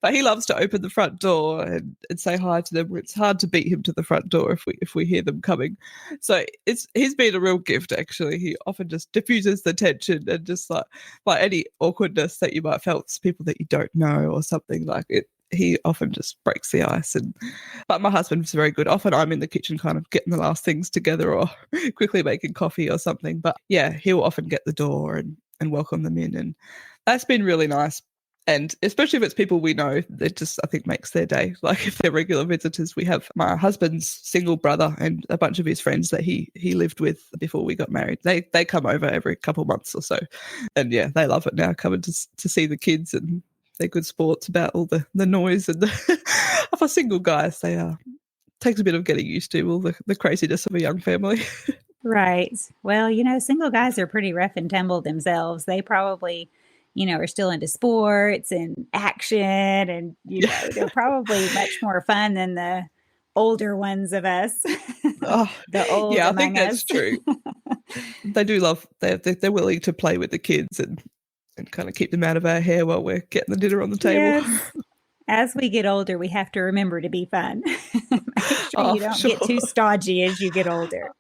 But he loves to open the front door and say hi to them. It's hard to beat him to the front door if we hear them coming. So he's been a real gift, actually. He often just diffuses the tension and just like any awkwardness that you might felt, people that you don't know or something like it. He often just breaks the ice. But my husband's very good. Often I'm in the kitchen kind of getting the last things together or quickly making coffee or something. But yeah, he'll often get the door and welcome them in. And that's been really nice. And especially if it's people we know, it just, I think, makes their day. Like if they're regular visitors, we have my husband's single brother and a bunch of his friends that he lived with before we got married. They come over every couple of months or so. And yeah, they love it now, coming to see the kids, and they're good sports about all the noise and for single guys, takes a bit of getting used to all the craziness of a young family. Right. Well, single guys are pretty rough and tumble themselves. They probably, are still into sports and action, and they're probably much more fun than the older ones of us. Oh, the old yeah, I among think that's us. true. They do love. They're willing to play with the kids and kind of keep them out of our hair while we're getting the dinner on the table. Yes. As we get older, we have to remember to be fun. Make sure you don't get too stodgy as you get older.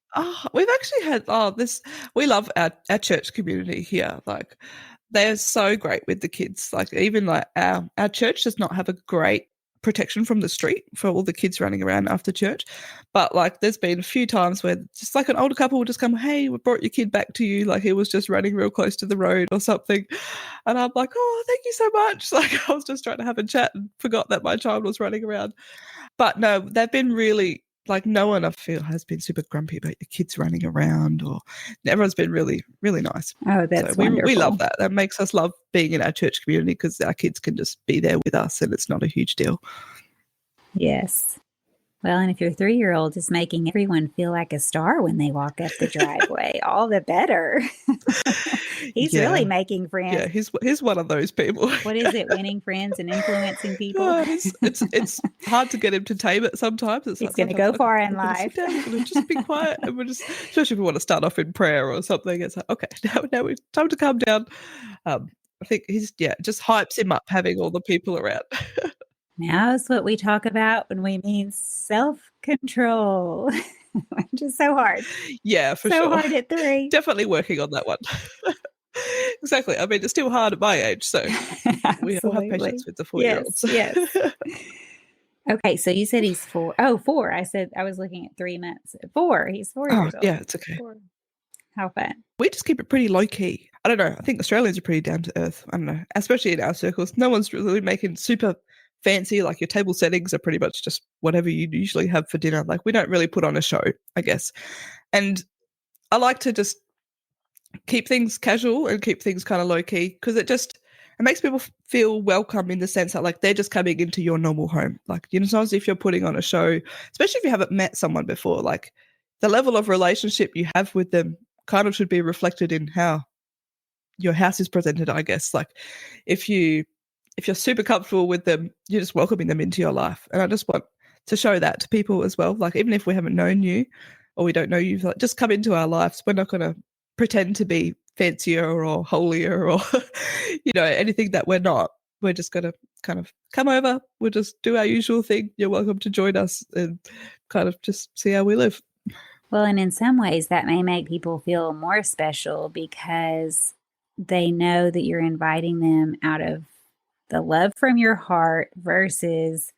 We've actually had this. We love our church community here. Like they're so great with the kids. Like even like our church does not have a great protection from the street for all the kids running around after church, but like there's been a few times where just like an older couple will just come, hey, we brought your kid back to you, like he was just running real close to the road or something, and I'm like, oh, thank you so much. Like I was just trying to have a chat and forgot that my child was running around. But no, they've been really, like, no one I feel has been super grumpy about your kids running around, or everyone's been really, really nice. Oh, that's wonderful. We love that. That makes us love being in our church community because our kids can just be there with us and it's not a huge deal. Yes. Well, and if your 3-year-old is making everyone feel like a star when they walk up the driveway, all the better. He's really making friends. Yeah, he's one of those people. What is it? Winning friends and influencing people? It's hard to get him to tame it sometimes. He's going to go far in life. Just be quiet. And especially if we want to start off in prayer or something. It's like, okay, now it's time to calm down. I think it just hypes him up having all the people around. Now is what we talk about when we mean self-control, which is so hard. Yeah, for sure. So hard at 3. Definitely working on that one. Exactly. I mean, it's still hard at my age, so we all have patience with the 4-year-olds. Yes. Okay, so you said he's 4. Oh, 4. I said I was looking at 3 months. 4. He's 4 Oh, years old. yeah, it's okay. 4. How fun. We just keep it pretty low key. I don't know. I think Australians are pretty down to earth. I don't know, especially in our circles. No one's really making super fancy. Like your table settings are pretty much just whatever you usually have for dinner. Like we don't really put on a show, I guess. And I like to just keep things casual and keep things kind of low key because it makes people feel welcome in the sense that like they're just coming into your normal home. Like you know, it's not as if you're putting on a show, especially if you haven't met someone before. Like the level of relationship you have with them kind of should be reflected in how your house is presented, I guess. Like if you're super comfortable with them, you're just welcoming them into your life. And I just want to show that to people as well. Like even if we haven't known you or we don't know you, like just come into our lives. We're not gonna pretend to be fancier or holier or anything that we're not. We're just gonna kind of come over, we'll just do our usual thing. You're welcome to join us and kind of just see how we live. Well, and in some ways, that may make people feel more special because they know that you're inviting them out of the love from your heart versus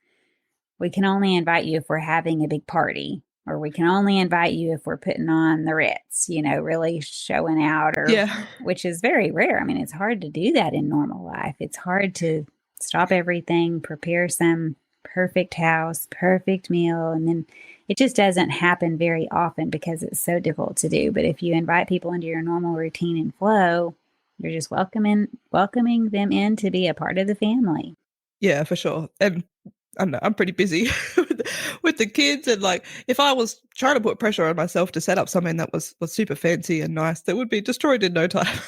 we can only invite you if we're having a big party, or we can only invite you if we're putting on the Ritz, really showing out, or Yeah. which is very rare. I mean, it's hard to do that in normal life. It's hard to stop everything, prepare some perfect house, perfect meal, and then it just doesn't happen very often because it's so difficult to do. But if you invite people into your normal routine and flow, you're just welcoming them in to be a part of the family. Yeah, for sure. And I don't know, I'm pretty busy with the kids, and like if I was trying to put pressure on myself to set up something that was super fancy and nice, that would be destroyed in no time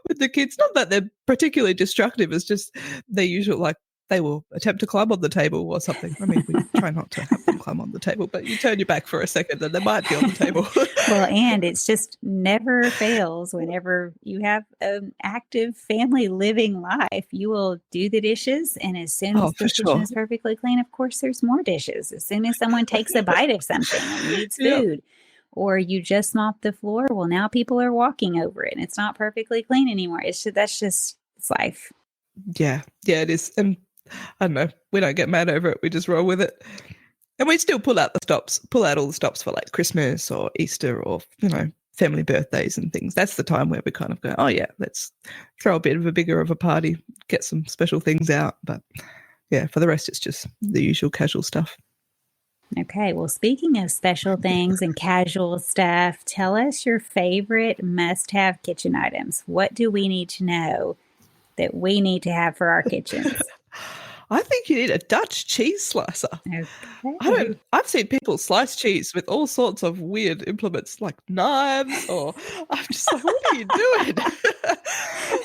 with the kids. Not that they're particularly destructive, it's just they usually like they will attempt to climb on the table or something. I mean, we try not to have them climb on the table, but you turn your back for a second and they might be on the table. Well, and it's just never fails whenever you have an active family living life. You will do the dishes, and as soon Oh, as for the kitchen sure. is perfectly clean, of course, there's more dishes. As soon as someone takes a bite of something and needs Yeah. food, or you just mop the floor, well, now people are walking over it and it's not perfectly clean anymore. It's life. Yeah, it is. And I don't know, we don't get mad over it. We just roll with it. And we still pull out all the stops for like Christmas or Easter or, family birthdays and things. That's the time where we kind of go, oh yeah, let's throw a bit of a bigger of a party, get some special things out. But yeah, for the rest, it's just the usual casual stuff. Okay, well, speaking of special things and casual stuff, tell us your favorite must have kitchen items. What do we need to know that we need to have for our kitchens? I think you need a Dutch cheese slicer. Okay. I've seen people slice cheese with all sorts of weird implements like knives, or I'm just like, what are you doing?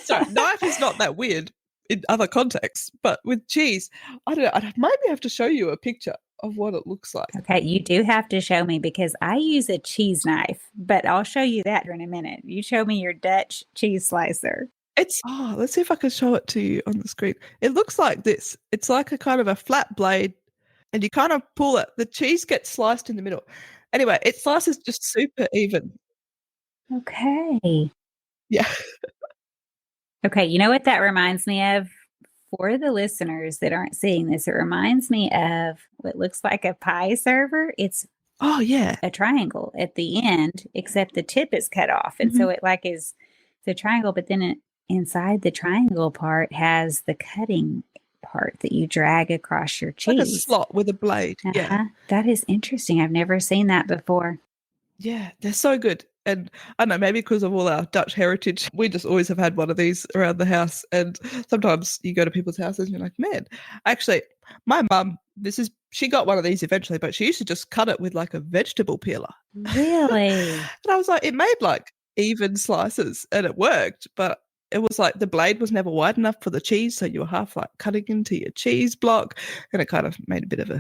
Sorry, knife is not that weird in other contexts, but with cheese, I don't know, I'd maybe have to show you a picture of what it looks like. Okay, you do have to show me because I use a cheese knife, but I'll show you that here in a minute. You show me your Dutch cheese slicer. Let's see if I can show it to you on the screen. It looks like this. It's like a kind of a flat blade, and you kind of pull it. The cheese gets sliced in the middle. Anyway, it slices just super even. Okay. Yeah. Okay, you know what that reminds me of? For the listeners that aren't seeing this, it reminds me of what looks like a pie server. It's Oh, yeah. a triangle at the end, except the tip is cut off. And so Mhm. it like is the triangle, but then inside the triangle part has the cutting part that you drag across your Like a cheese. slot with a blade. Yeah. That is interesting. I've never seen that before. Yeah, they're so good. And I don't know, maybe because of all our Dutch heritage, we just always have had one of these around the house. And sometimes you go to people's houses and you're like, man, actually, my mum, she got one of these eventually, but she used to just cut it with like a vegetable peeler. Really? And I was like, it made like even slices and it worked, but it was like the blade was never wide enough for the cheese. So you were half like cutting into your cheese block, and it kind of made a bit of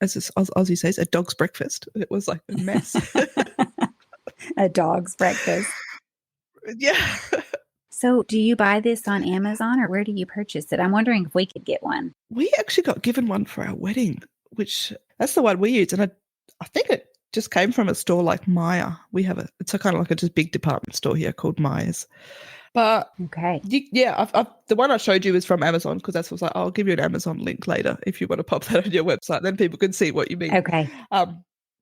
as Aussie says, a dog's breakfast. It was like a mess. A dog's breakfast. Yeah. So, do you buy this on Amazon or where do you purchase it? I'm wondering if we could get one. We actually got given one for our wedding, which that's the one we use. And I think it just came from a store like Maya. It's a kind of like a just big department store here called Maya's. But Okay. the one I showed you is from Amazon because that's what I was like, I'll give you an Amazon link later if you want to pop that on your website. Then people can see what you mean. Okay.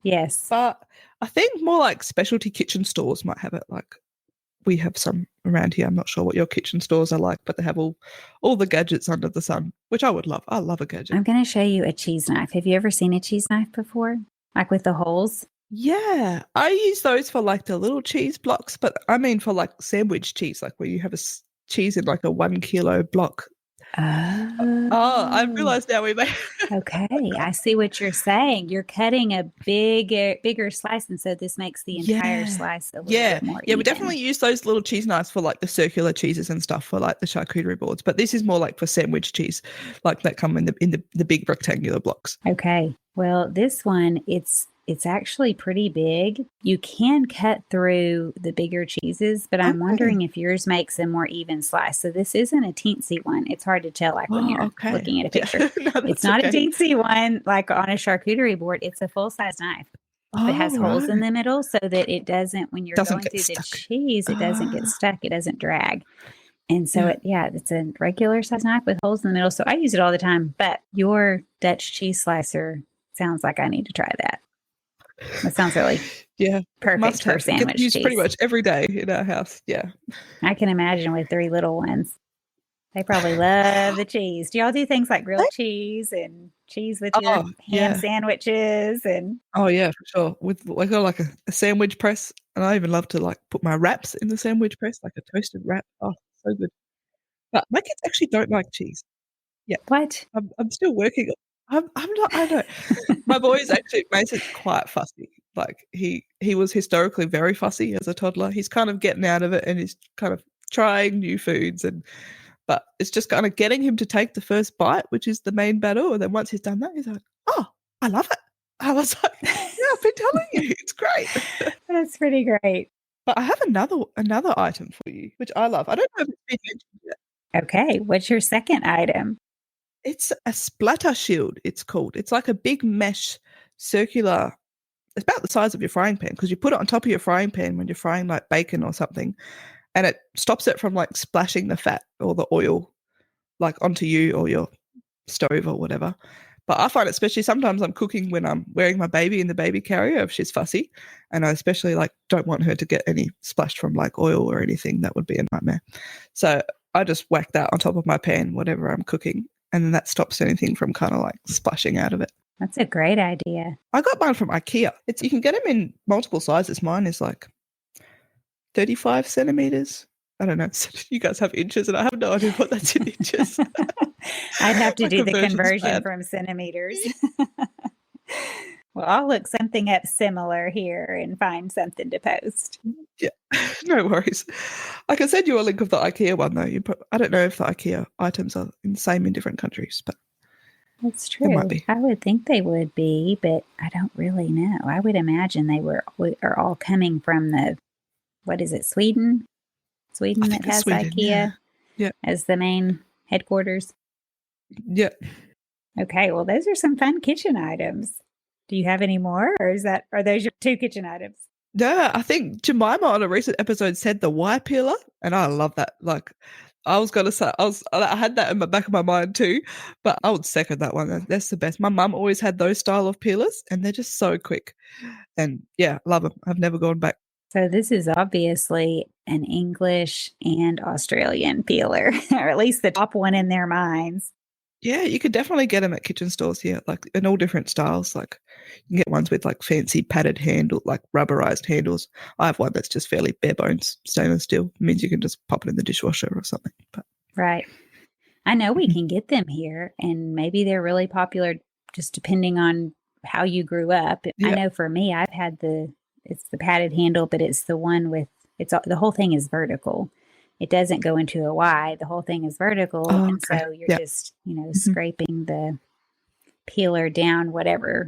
Yes. But I think more like specialty kitchen stores might have it. Like we have some around here. I'm not sure what your kitchen stores are like, but they have all the gadgets under the sun, which I would love. I love a gadget. I'm going to show you a cheese knife. Have you ever seen a cheese knife before? Like with the holes? Yeah, I use those for like the little cheese blocks, but I mean for like sandwich cheese, like where you have cheese in like a 1 kilo block. Oh, I Oh, realized now we may. okay. I see what you're saying. You're cutting a bigger slice, and so this makes the entire slice a little bit more We even. definitely use those little cheese knives for like the circular cheeses and stuff for like the charcuterie boards. But this is more like for sandwich cheese, like that come in the big rectangular blocks. Okay. Well, this one, it's actually pretty big. You can cut through the bigger cheeses, but I'm wondering if yours makes a more even slice. So this isn't a teensy one. It's hard to tell like when you're looking at a picture. No, it's not a teensy one like on a charcuterie board. It's a full-size knife. But it has holes in the middle so that it doesn't, when you're going through the cheese, it doesn't get stuck. It doesn't drag. And so it's a regular size knife with holes in the middle. So I use it all the time. But your Dutch cheese slicer sounds like I need to try that. That sounds really perfect for sandwich cheese. Pretty much every day in our house. Yeah. I can imagine with 3 little ones. They probably love the cheese. Do y'all do things like grilled cheese and cheese with your ham sandwiches? And oh yeah, for sure. With I got like a sandwich press, and I even love to like put my wraps in the sandwich press, like a toasted wrap. Oh, so good. But my kids actually don't like cheese. Yeah. What? I'm still working. I'm not. I know. My boy's actually Mason's quite fussy. Like he was historically very fussy as a toddler. He's kind of getting out of it, and he's kind of trying new foods but it's just kind of getting him to take the first bite, which is the main battle. And then once he's done that, he's like, oh, I love it. I was like, yeah, I've been telling you, it's great. That's pretty great. But I have another item for you, which I love. I don't know if it's been mentioned yet. Okay, what's your second item? It's a splatter shield, it's called. It's like a big mesh circular, it's about the size of your frying pan because you put it on top of your frying pan when you're frying like bacon or something, and it stops it from like splashing the fat or the oil like onto you or your stove or whatever. But I find especially sometimes I'm cooking when I'm wearing my baby in the baby carrier if she's fussy, and I especially like don't want her to get any splashed from like oil or anything. That would be a nightmare. So I just whack that on top of my pan, whatever I'm cooking, and then that stops anything from kind of like splashing out of it. That's a great idea. I got mine from IKEA. You can get them in multiple sizes. Mine is like 35 centimeters. I don't know. You guys have inches, and I have no idea what that's in inches. I'd have to do the conversion from centimeters. Well, I'll look something up similar here and find something to post. Yeah, no worries. I can send you a link of the IKEA one, though. I don't know if the IKEA items are the same in different countries, but that's true. Might be. I would think they would be, but I don't really know. I would imagine they are all coming from what is it, Sweden? Sweden that has Sweden, IKEA as the main headquarters. Yeah. Okay, well, those are some fun kitchen items. Do you have any more, or are those your 2 kitchen items? Yeah, I think Jemima on a recent episode said the Y peeler, and I love that. Like, I was gonna say, I had that in the back of my mind too, but I would second that one. That's the best. My mum always had those style of peelers, and they're just so quick. And yeah, love them. I've never gone back. So this is obviously an English and Australian peeler, or at least the top one in their minds. Yeah, you could definitely get them at kitchen stores here, like in all different styles. Like you can get ones with like fancy padded handle, like rubberized handles. I have one that's just fairly bare bones stainless steel. It means you can just pop it in the dishwasher or something. But right. I know we can get them here, and maybe they're really popular just depending on how you grew up. Yeah. I know for me, I've had it's the padded handle, but it's the one with, the whole thing is vertical. It doesn't go into a Y. The whole thing is vertical. Oh, and so you're just, scraping the peeler down, whatever,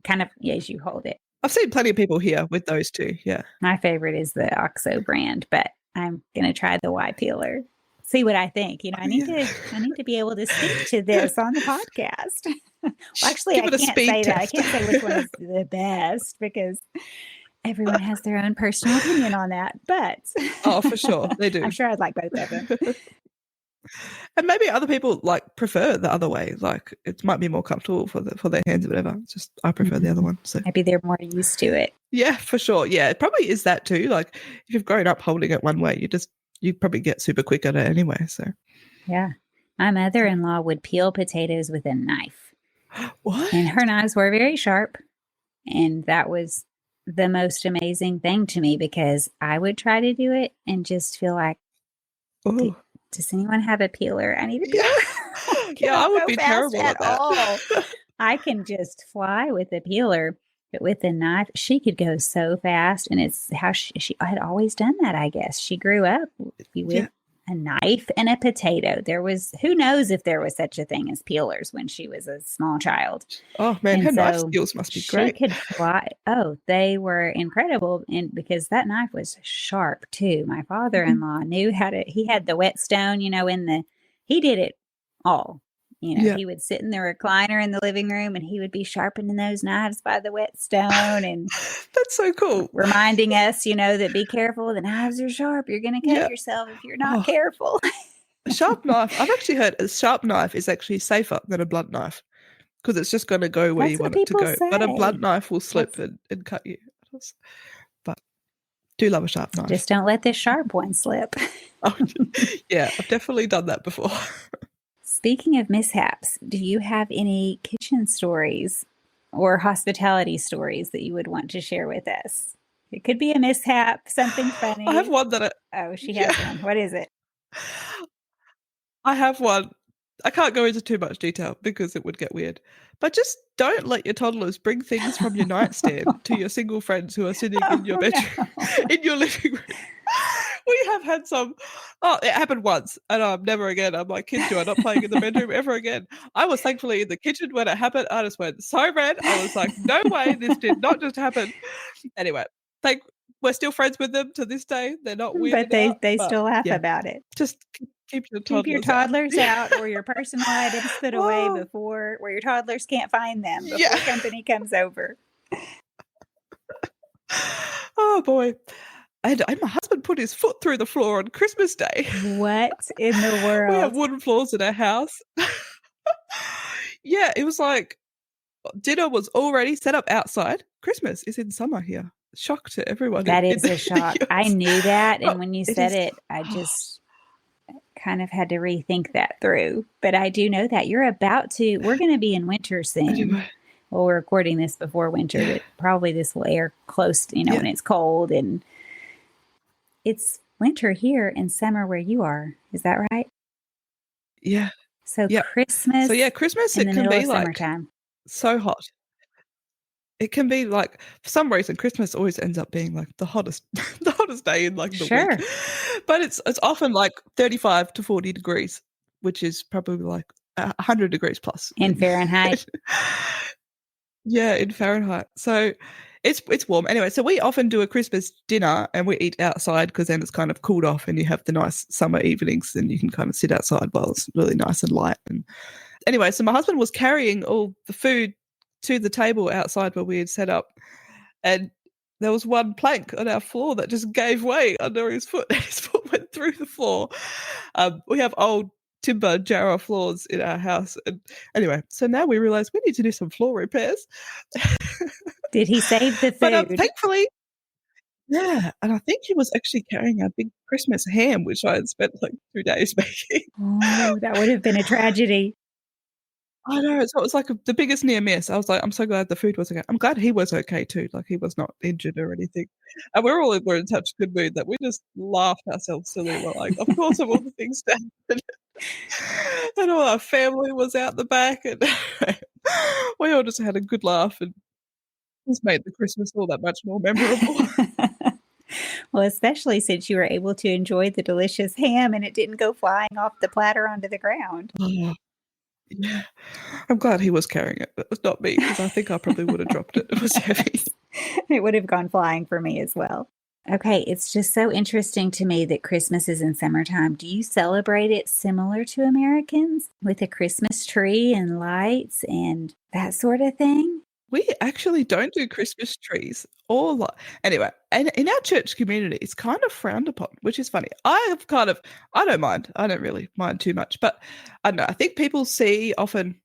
kind of as you hold it. I've seen plenty of people here with those too. Yeah. My favorite is the OXO brand, but I'm going to try the Y peeler. See what I think. I need to be able to speak to this on the podcast. Well, actually, I can't say that. I can't say which one is the best because Everyone has their own personal opinion on that, but Oh, for sure. They do. I'm sure I'd like both of them. And maybe other people like prefer the other way. Like it might be more comfortable for their hands or whatever. It's just I prefer the other one. So Maybe they're more used to it. yeah, for sure. Yeah, it probably is that too. Like if you've grown up holding it one way, you probably get super quick at it anyway. So Yeah. My mother-in-law would peel potatoes with a knife. what? And her knives were very sharp. And that was the most amazing thing to me because I would try to do it and just feel like, Oh, does anyone have a peeler? I need a yeah. peeler. Yeah, I would Go be fast terrible at that. all. I can just fly with a peeler, but with a knife, she could go so fast. And it's how she had always done that, I guess. She grew up with Yeah. a knife and a potato. Who knows if there was such a thing as peelers when she was a small child. Oh man, And her knife so skills must be she great. could fly. Oh, they were incredible. And because that knife was sharp too. My father-in-law knew he had the whetstone, he did it all. Yeah. He would sit in the recliner in the living room and he would be sharpening those knives by the whetstone and That's so cool. reminding us, that be careful. The knives are sharp. You're going to cut yourself if you're not careful. A sharp knife. I've actually heard a sharp knife is actually safer than a blunt knife because it's just going to go where That's you what want it to people go. But a blunt say. knife will slip and cut you. But do love a sharp knife. Just don't let the sharp one slip. Oh, yeah, I've definitely done that before. Speaking of mishaps, do you have any kitchen stories or hospitality stories that you would want to share with us? It could be a mishap, something funny. I have one that she has one. What is it? I have one. I can't go into too much detail because it would get weird. But just don't let your toddlers bring things from your nightstand to your single friends who are sitting in your bedroom, in your living room. We have had some. Oh, it happened once, and never again. I'm like, kids, you are not playing in the bedroom ever again. I was thankfully in the kitchen when it happened. I just went so red. I was like, no way, this did not just happen. Anyway, we're still friends with them to this day. They're not weirded But out. they still laugh about it. Just keep your toddlers out or your personal items put away Oh. where your toddlers can't find them before Yeah. company comes over. Oh boy. And my husband put his foot through the floor on Christmas Day. What in the world? We have wooden floors in our house. Yeah, it was like dinner was already set up outside. Christmas is in summer here. Shock to everyone. That is a shock. I knew that. And when you said it, I just kind of had to rethink that through. But I do know that we're going to be in winter soon. Well, we're recording this before winter, but probably this will air close, when it's cold. And it's winter here and summer where you are. Is that right? Yeah. So Christmas. So Christmas in it the can middle be of like summertime. So hot. It can be like, for some reason, Christmas always ends up being like the hottest day in like the week. But it's often like 35 to 40 degrees, which is probably like 100 degrees plus. In Fahrenheit. Yeah, in Fahrenheit. So it's warm. Anyway, so we often do a Christmas dinner and we eat outside because then it's kind of cooled off and you have the nice summer evenings and you can kind of sit outside while it's really nice and light. And anyway, so my husband was carrying all the food to the table outside where we had set up, and there was one plank on our floor that just gave way under his foot. His foot went through the floor. We have old timber Jarrah floors in our house, and anyway, so now we realize we need to do some floor repairs. Did he save the food? But thankfully, yeah, and I think he was actually carrying a big Christmas ham, which I had spent like 2 days making. Oh, that would have been a tragedy. I know. So it was like the biggest near miss. I was like, I'm so glad the food was okay. I'm glad he was okay too. Like he was not injured or anything. And we're in such good mood that we just laughed ourselves silly. We're like, of course, of all the things to happen. And all our family was out the back, and we all just had a good laugh, and just made the Christmas all that much more memorable. Well, especially since you were able to enjoy the delicious ham and it didn't go flying off the platter onto the ground. Oh. Yeah, I'm glad he was carrying it. It was not me because I think I probably would have dropped it. It was heavy. It would have gone flying for me as well. Okay, it's just so interesting to me that Christmas is in summertime. Do you celebrate it similar to Americans with a Christmas tree and lights and that sort of thing? We actually don't do Christmas trees or like anyway, and in our church community, it's kind of frowned upon, which is funny. I don't mind. I don't really mind too much, but I don't know. I think people see often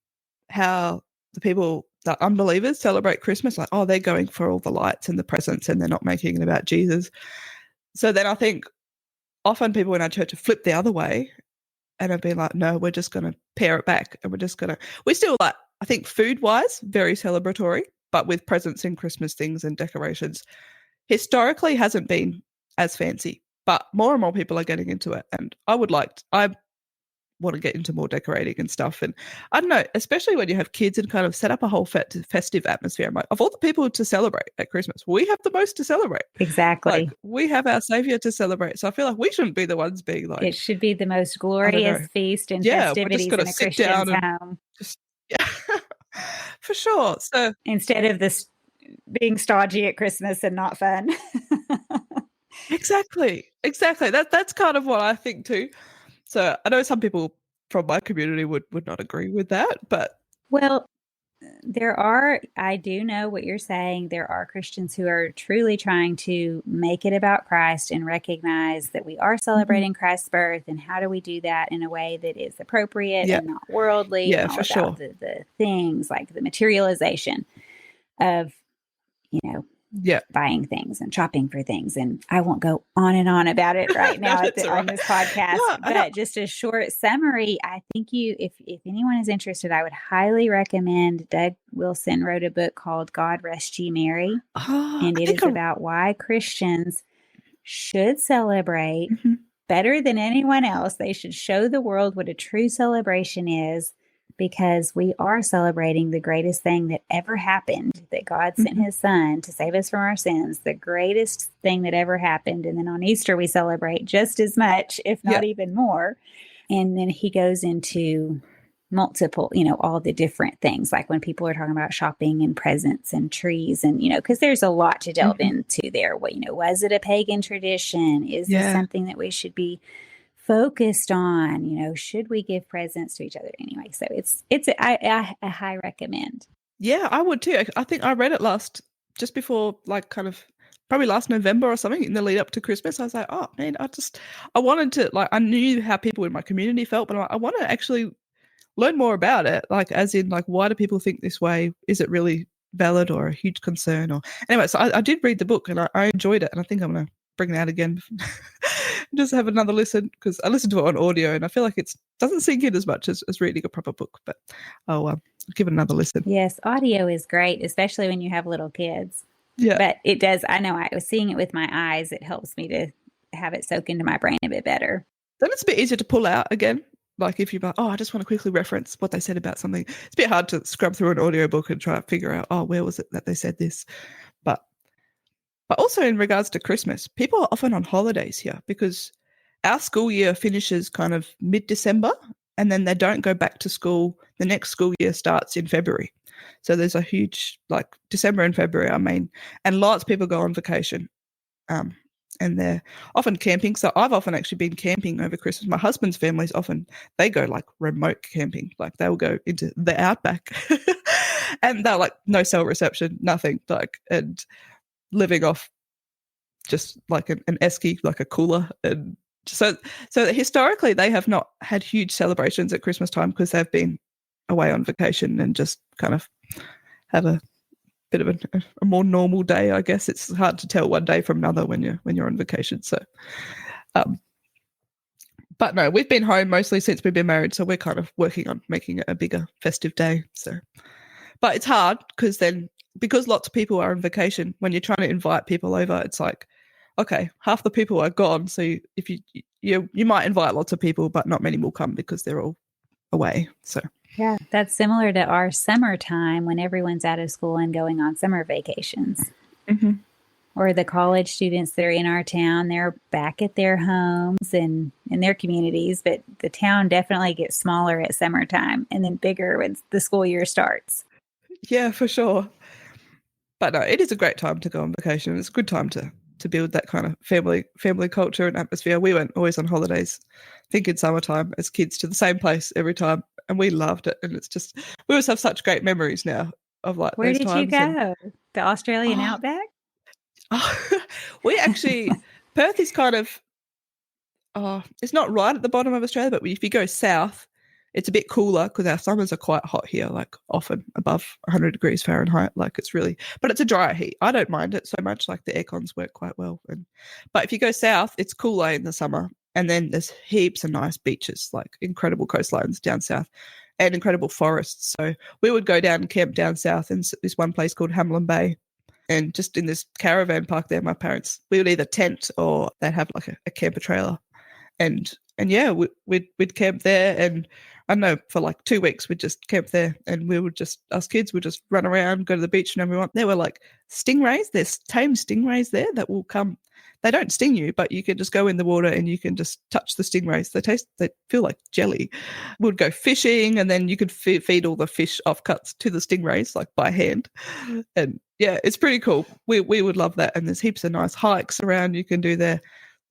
how the unbelievers celebrate Christmas, like, oh, they're going for all the lights and the presents and they're not making it about Jesus. So then I think often people in our church have flipped the other way and have been like, no, we're just going to pare it back and we still like, I think food wise, very celebratory, but with presents and Christmas things and decorations. Historically hasn't been as fancy, but more and more people are getting into it. And I want to get into more decorating and stuff. And I don't know, especially when you have kids and kind of set up a whole festive atmosphere. I'm like, of all the people to celebrate at Christmas, we have the most to celebrate. Exactly. Like, we have our Savior to celebrate. So I feel like we shouldn't be the ones being like, it should be the most glorious feast and festivities in a Christian's home. Yeah, for sure. So instead of this being stodgy at Christmas and not fun. Exactly. That's kind of what I think too. So I know some people from my community would not agree with that, but well, I do know what you're saying. There are Christians who are truly trying to make it about Christ and recognize that we are celebrating Christ's birth. And how do we do that in a way that is appropriate and not worldly and all about the things like the materialization of, buying things and shopping for things. And I won't go on and on about it right now on this podcast, but just a short summary. I think if anyone is interested, I would highly recommend Doug Wilson wrote a book called God Rest Ye Merry. And it is about why Christians should celebrate better than anyone else. They should show the world what a true celebration is, because we are celebrating the greatest thing that ever happened, that God sent his son to save us from our sins, the greatest thing that ever happened. And then on Easter, we celebrate just as much, if not even more. And then he goes into multiple, all the different things, like when people are talking about shopping and presents and trees and, because there's a lot to delve into there. Was it a pagan tradition? Is this something that we should be focused on? Should we give presents to each other anyway? So I high recommend. Yeah, I would too. I think I read it just before, like kind of probably last November or something, in the lead up to Christmas. I was like, oh man, I wanted to, like, I knew how people in my community felt, but I want to actually learn more about it. Like, as in, like, why do people think this way? Is it really valid or a huge concern? Or anyway, so I did read the book and I enjoyed it, and I think I'm going to bring it out again. Just have another listen, because I listened to it on audio and I feel like it doesn't sink in as much as reading a proper book, but I'll give it another listen. Yes, audio is great, especially when you have little kids. Yeah. But it does, I know I was seeing it with my eyes. It helps me to have it soak into my brain a bit better. Then it's a bit easier to pull out again. Like if you're like, I just want to quickly reference what they said about something. It's a bit hard to scrub through an audiobook and try to figure out, where was it that they said this? But also in regards to Christmas, people are often on holidays here because our school year finishes kind of mid-December, and then they don't go back to school. The next school year starts in February. So there's a huge, like, December and February, and lots of people go on vacation. And they're often camping. So I've often actually been camping over Christmas. My husband's families they go like remote camping. Like they will go into the outback and they're like no cell reception, nothing, like, and living off just like an esky, like a cooler. And so historically they have not had huge celebrations at Christmas time because they've been away on vacation and just kind of have a bit of a more normal day, I guess. It's hard to tell one day from another when you're on vacation. So, but no, we've been home mostly since we've been married, so we're kind of working on making it a bigger festive day. So, but it's hard because lots of people are on vacation. When you're trying to invite people over, it's like, okay, half the people are gone. So if you might invite lots of people, but not many will come because they're all away. So. Yeah, that's similar to our summertime when everyone's out of school and going on summer vacations. Or the college students that are in our town, they're back at their homes and in their communities, but the town definitely gets smaller at summertime and then bigger when the school year starts. Yeah, for sure. But no, it is a great time to go on vacation. It's a good time to build that kind of family culture and atmosphere. We went always on holidays, I think in summertime as kids, to the same place every time, and we loved it. And it's just, we always have such great memories now. of like Where those did you times. And go? The Australian oh, outback? we actually Perth is kind of it's not right at the bottom of Australia, but if you go south, it's a bit cooler because our summers are quite hot here, like often above 100 degrees Fahrenheit. Like it's really, but it's a dry heat. I don't mind it so much. Like the air cons work quite well. But if you go south, it's cooler in the summer. And then there's heaps of nice beaches, like incredible coastlines down south and incredible forests. So we would go down and camp down south in this one place called Hamlin Bay. And just in this caravan park there, my parents, we would either tent or they'd have like a camper trailer. And yeah, we'd camp there, and I don't know, for like 2 weeks we'd just camp there, and we would just, us kids would just run around, go to the beach, and everyone. There were like stingrays. There's tame stingrays there that will come. They don't sting you, but you can just go in the water and you can just touch the stingrays. They feel like jelly. We'd go fishing, and then you could feed all the fish offcuts to the stingrays like by hand. And yeah, it's pretty cool. We would love that. And there's heaps of nice hikes around you can do there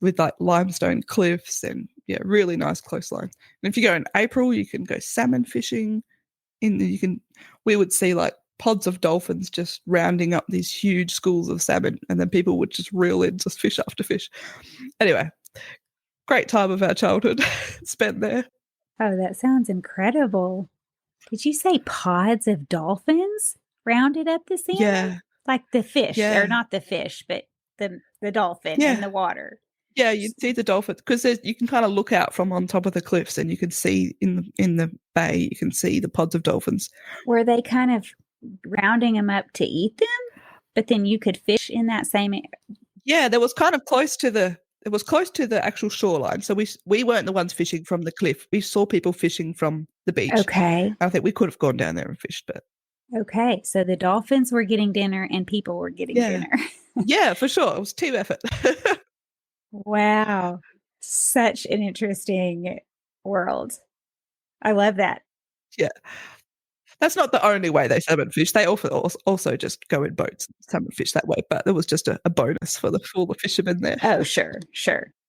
with like limestone cliffs and yeah, really nice coastline. And if you go in April, you can go salmon fishing. We would see like pods of dolphins just rounding up these huge schools of salmon, and then people would just reel in just fish after fish. Anyway, great time of our childhood spent there. Oh, that sounds incredible. Did you say pods of dolphins rounded up the salmon? Yeah. Like the fish, Yeah. or not the fish, but the dolphin in the water. Yeah, you'd see the dolphins because you can kind of look out from on top of the cliffs, and you can see in the bay, you can see the pods of dolphins. Were they kind of rounding them up to eat them? But then you could fish in that same area? Yeah, there was kind of close to the. It was close to the actual shoreline, so we weren't the ones fishing from the cliff. We saw people fishing from the beach. Okay. I think we could have gone down there and fished, but okay. So the dolphins were getting dinner and people were getting dinner. Yeah, for sure. It was team effort. Wow. Such an interesting world. I love that. Yeah. That's not the only way they salmon fish. They also just go in boats and salmon fish that way, but it was just a bonus for all the fishermen there. Oh, sure.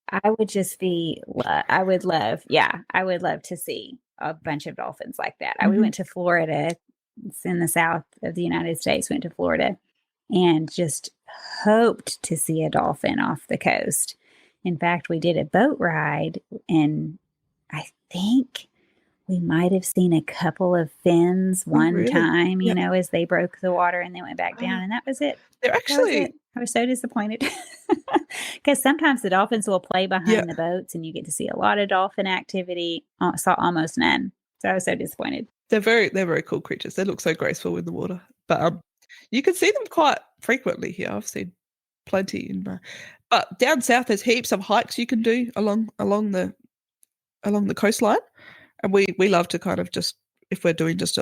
I would just I would love to see a bunch of dolphins like that. We went to Florida. It's in the south of the United States. Went to Florida and just hoped to see a dolphin off the coast. In fact, we did a boat ride, and I think we might have seen a couple of fins one time, you know, as they broke the water and they went back down, and that was it. They're actually... I was so disappointed because sometimes the dolphins will play behind the boats and you get to see a lot of dolphin activity. Saw almost none. So I was so disappointed. They're very cool creatures. They look so graceful in the water. But you can see them quite frequently here. I've seen plenty but down south there's heaps of hikes you can do along the coastline. And we love to kind of just, if we're doing just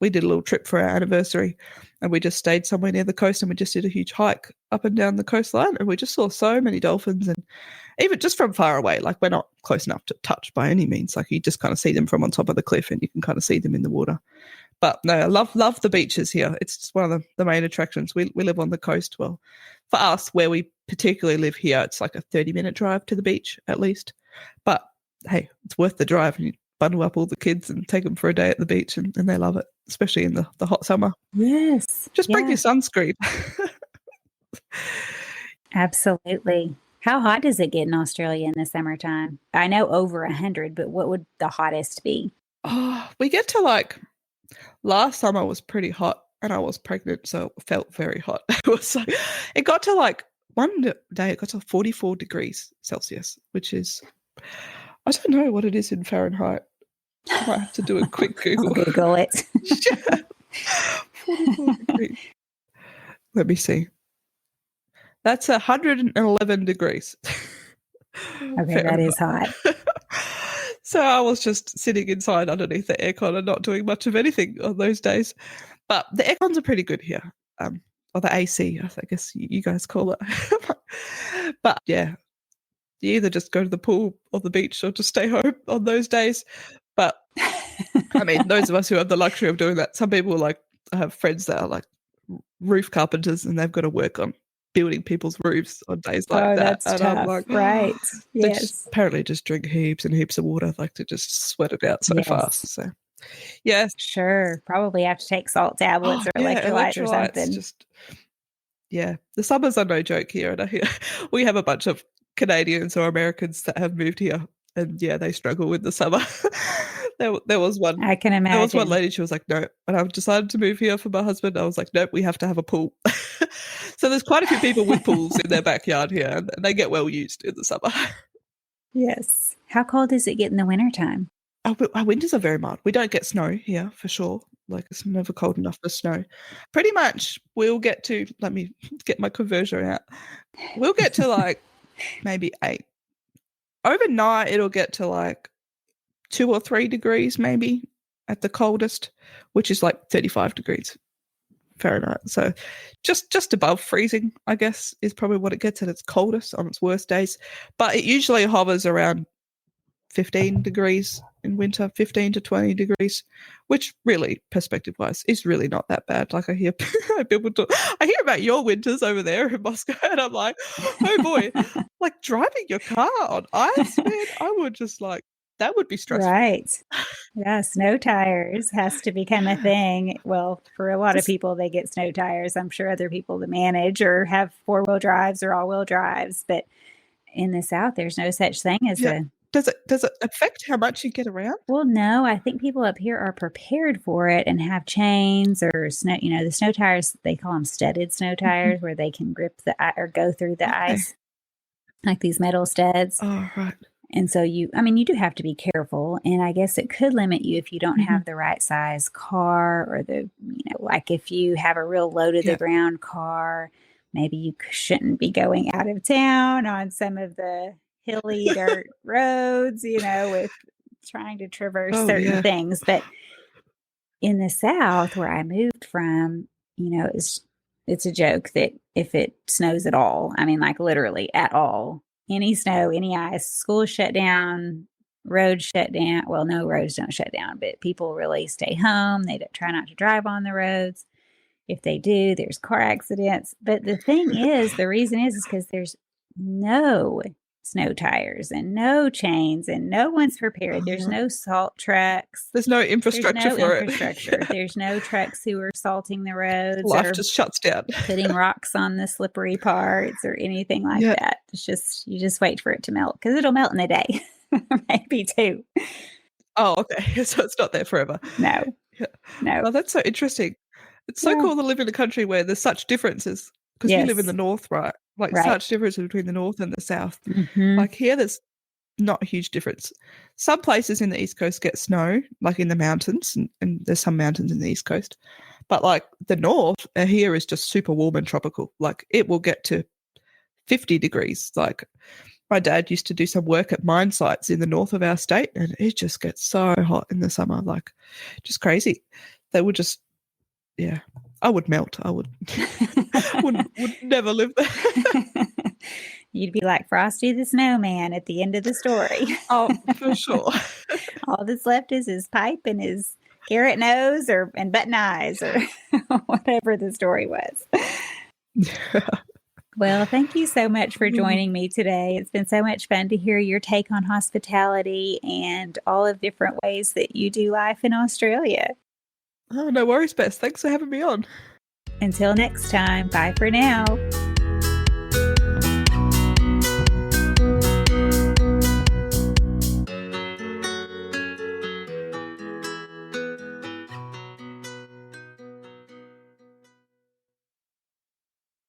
we did a little trip for our anniversary, and we just stayed somewhere near the coast, and we just did a huge hike up and down the coastline, and we just saw so many dolphins. And even just from far away, like we're not close enough to touch by any means, like you just kind of see them from on top of the cliff and you can kind of see them in the water. But no, I love the beaches here. It's just one of the main attractions. We live on the coast. Well, for us, where we particularly live here, it's like a 30-minute drive to the beach at least. But hey, it's worth the drive, and you bundle up all the kids and take them for a day at the beach, and they love it, especially in the hot summer. Yes. Just bring your sunscreen. Absolutely. How hot does it get in Australia in the summertime? I know over 100, but what would the hottest be? Oh, we get to like, last summer was pretty hot, and I was pregnant, so it felt very hot. It got to like, one day it got to 44 degrees Celsius, which is, I don't know what it is in Fahrenheit. I might have to do a quick Google. I'll Google it. 44 degrees. Let me see. That's 111 degrees. Okay, that is hot. So I was just sitting inside underneath the aircon and not doing much of anything on those days. But the aircons are pretty good here. Or the AC, I guess you guys call it. But yeah, you either just go to the pool or the beach or just stay home on those days. But I mean, those of us who have the luxury of doing that, some people I have friends that are like roof carpenters, and they've got to work on building people's roofs on days like that. That's and tough. I'm like, right. Yes. Apparently just drink heaps and heaps of water, like to just sweat it out so fast. So Yes. Sure. Probably have to take salt tablets Oh, or yeah, electrolytes or electrolytes. something. Just yeah, the summers are no joke here, and we have a bunch of Canadians or Americans that have moved here, and yeah, they struggle with the summer. There was one. I can There was one imagine. lady. She was like, "No," and I've decided to move here for my husband. I was like, "Nope, we have to have a pool." So there's quite a few people with pools in their backyard here, and they get well used in the summer. Yes. How cold does it get in the wintertime? Our winters are very mild. We don't get snow here for sure. Like it's never cold enough for snow. Pretty much, we'll get to. Let me get my conversion out. We'll get to like maybe 8. Overnight, it'll get to like 2 or 3 degrees, maybe at the coldest, which is like 35 degrees Fahrenheit. So just above freezing, I guess, is probably what it gets at its coldest on its worst days. But it usually hovers around 15 degrees in winter, 15 to 20 degrees, which really, perspective wise, is really not that bad. Like I hear people talk, I hear about your winters over there in Moscow, and I'm like, oh boy, like driving your car on ice, man, I would just like, that would be stressful. Right. Yeah, snow tires has to become a thing. Well, for a lot of Just, people, they get snow tires. I'm sure other people that manage or have four-wheel drives or all-wheel drives, but in the South, there's no such thing as yeah. a Does it affect how much you get around? well, no, I think people up here are prepared for it and have chains or snow, the snow tires, they call them studded snow Mm-hmm. tires where they can grip the or go through the Okay. ice like these metal studs. Oh, right. And so you do have to be careful. And I guess it could limit you if you don't Mm-hmm. have the right size car or like if you have a real low to the Yeah. ground car, maybe you shouldn't be going out of town on some of the hilly dirt roads, with trying to traverse Oh, certain yeah. things. But in the South, where I moved from, it's a joke that if it snows at all, I mean, like literally at all, any snow, any ice, schools shut down, roads shut down. Well, no, roads don't shut down, but people really stay home. They don't, try not to drive on the roads. If they do, there's car accidents. But the thing is, the reason is because there's no snow tires and no chains and no one's prepared. There's Oh, no salt trucks. there's no There's infrastructure no for it. infrastructure. Yeah. There's no trucks who are salting the roads Life or just shuts down. putting rocks on the slippery parts or anything like Yeah. that. It's just, you just wait for it to melt because it'll melt in a day, maybe two. Oh, okay. So it's not there forever. No, Yeah. no. Oh, that's so interesting. It's so Yeah. cool to live in a country where there's such differences because you live in Yes. the north, right? Like Right. such differences between the north and the south. Hmm. Like here, there's not a huge difference. Some places in the East Coast get snow, like in the mountains, and there's some mountains in the East Coast. But like the north here is just super warm and tropical. Like it will get to 50 degrees. Like my dad used to do some work at mine sites in the north of our state, and it just gets so hot in the summer, like just crazy. They would just, yeah, I would melt. I would, would never live there. You'd be like Frosty the Snowman at the end of the story. Oh, for sure. All that's left is his pipe and his carrot nose and button eyes or whatever the story was. Well, thank you so much for joining me today. It's been so much fun to hear your take on hospitality and all of different ways that you do life in Australia. Oh, no worries, Bess. Thanks for having me on. Until next time, bye for now.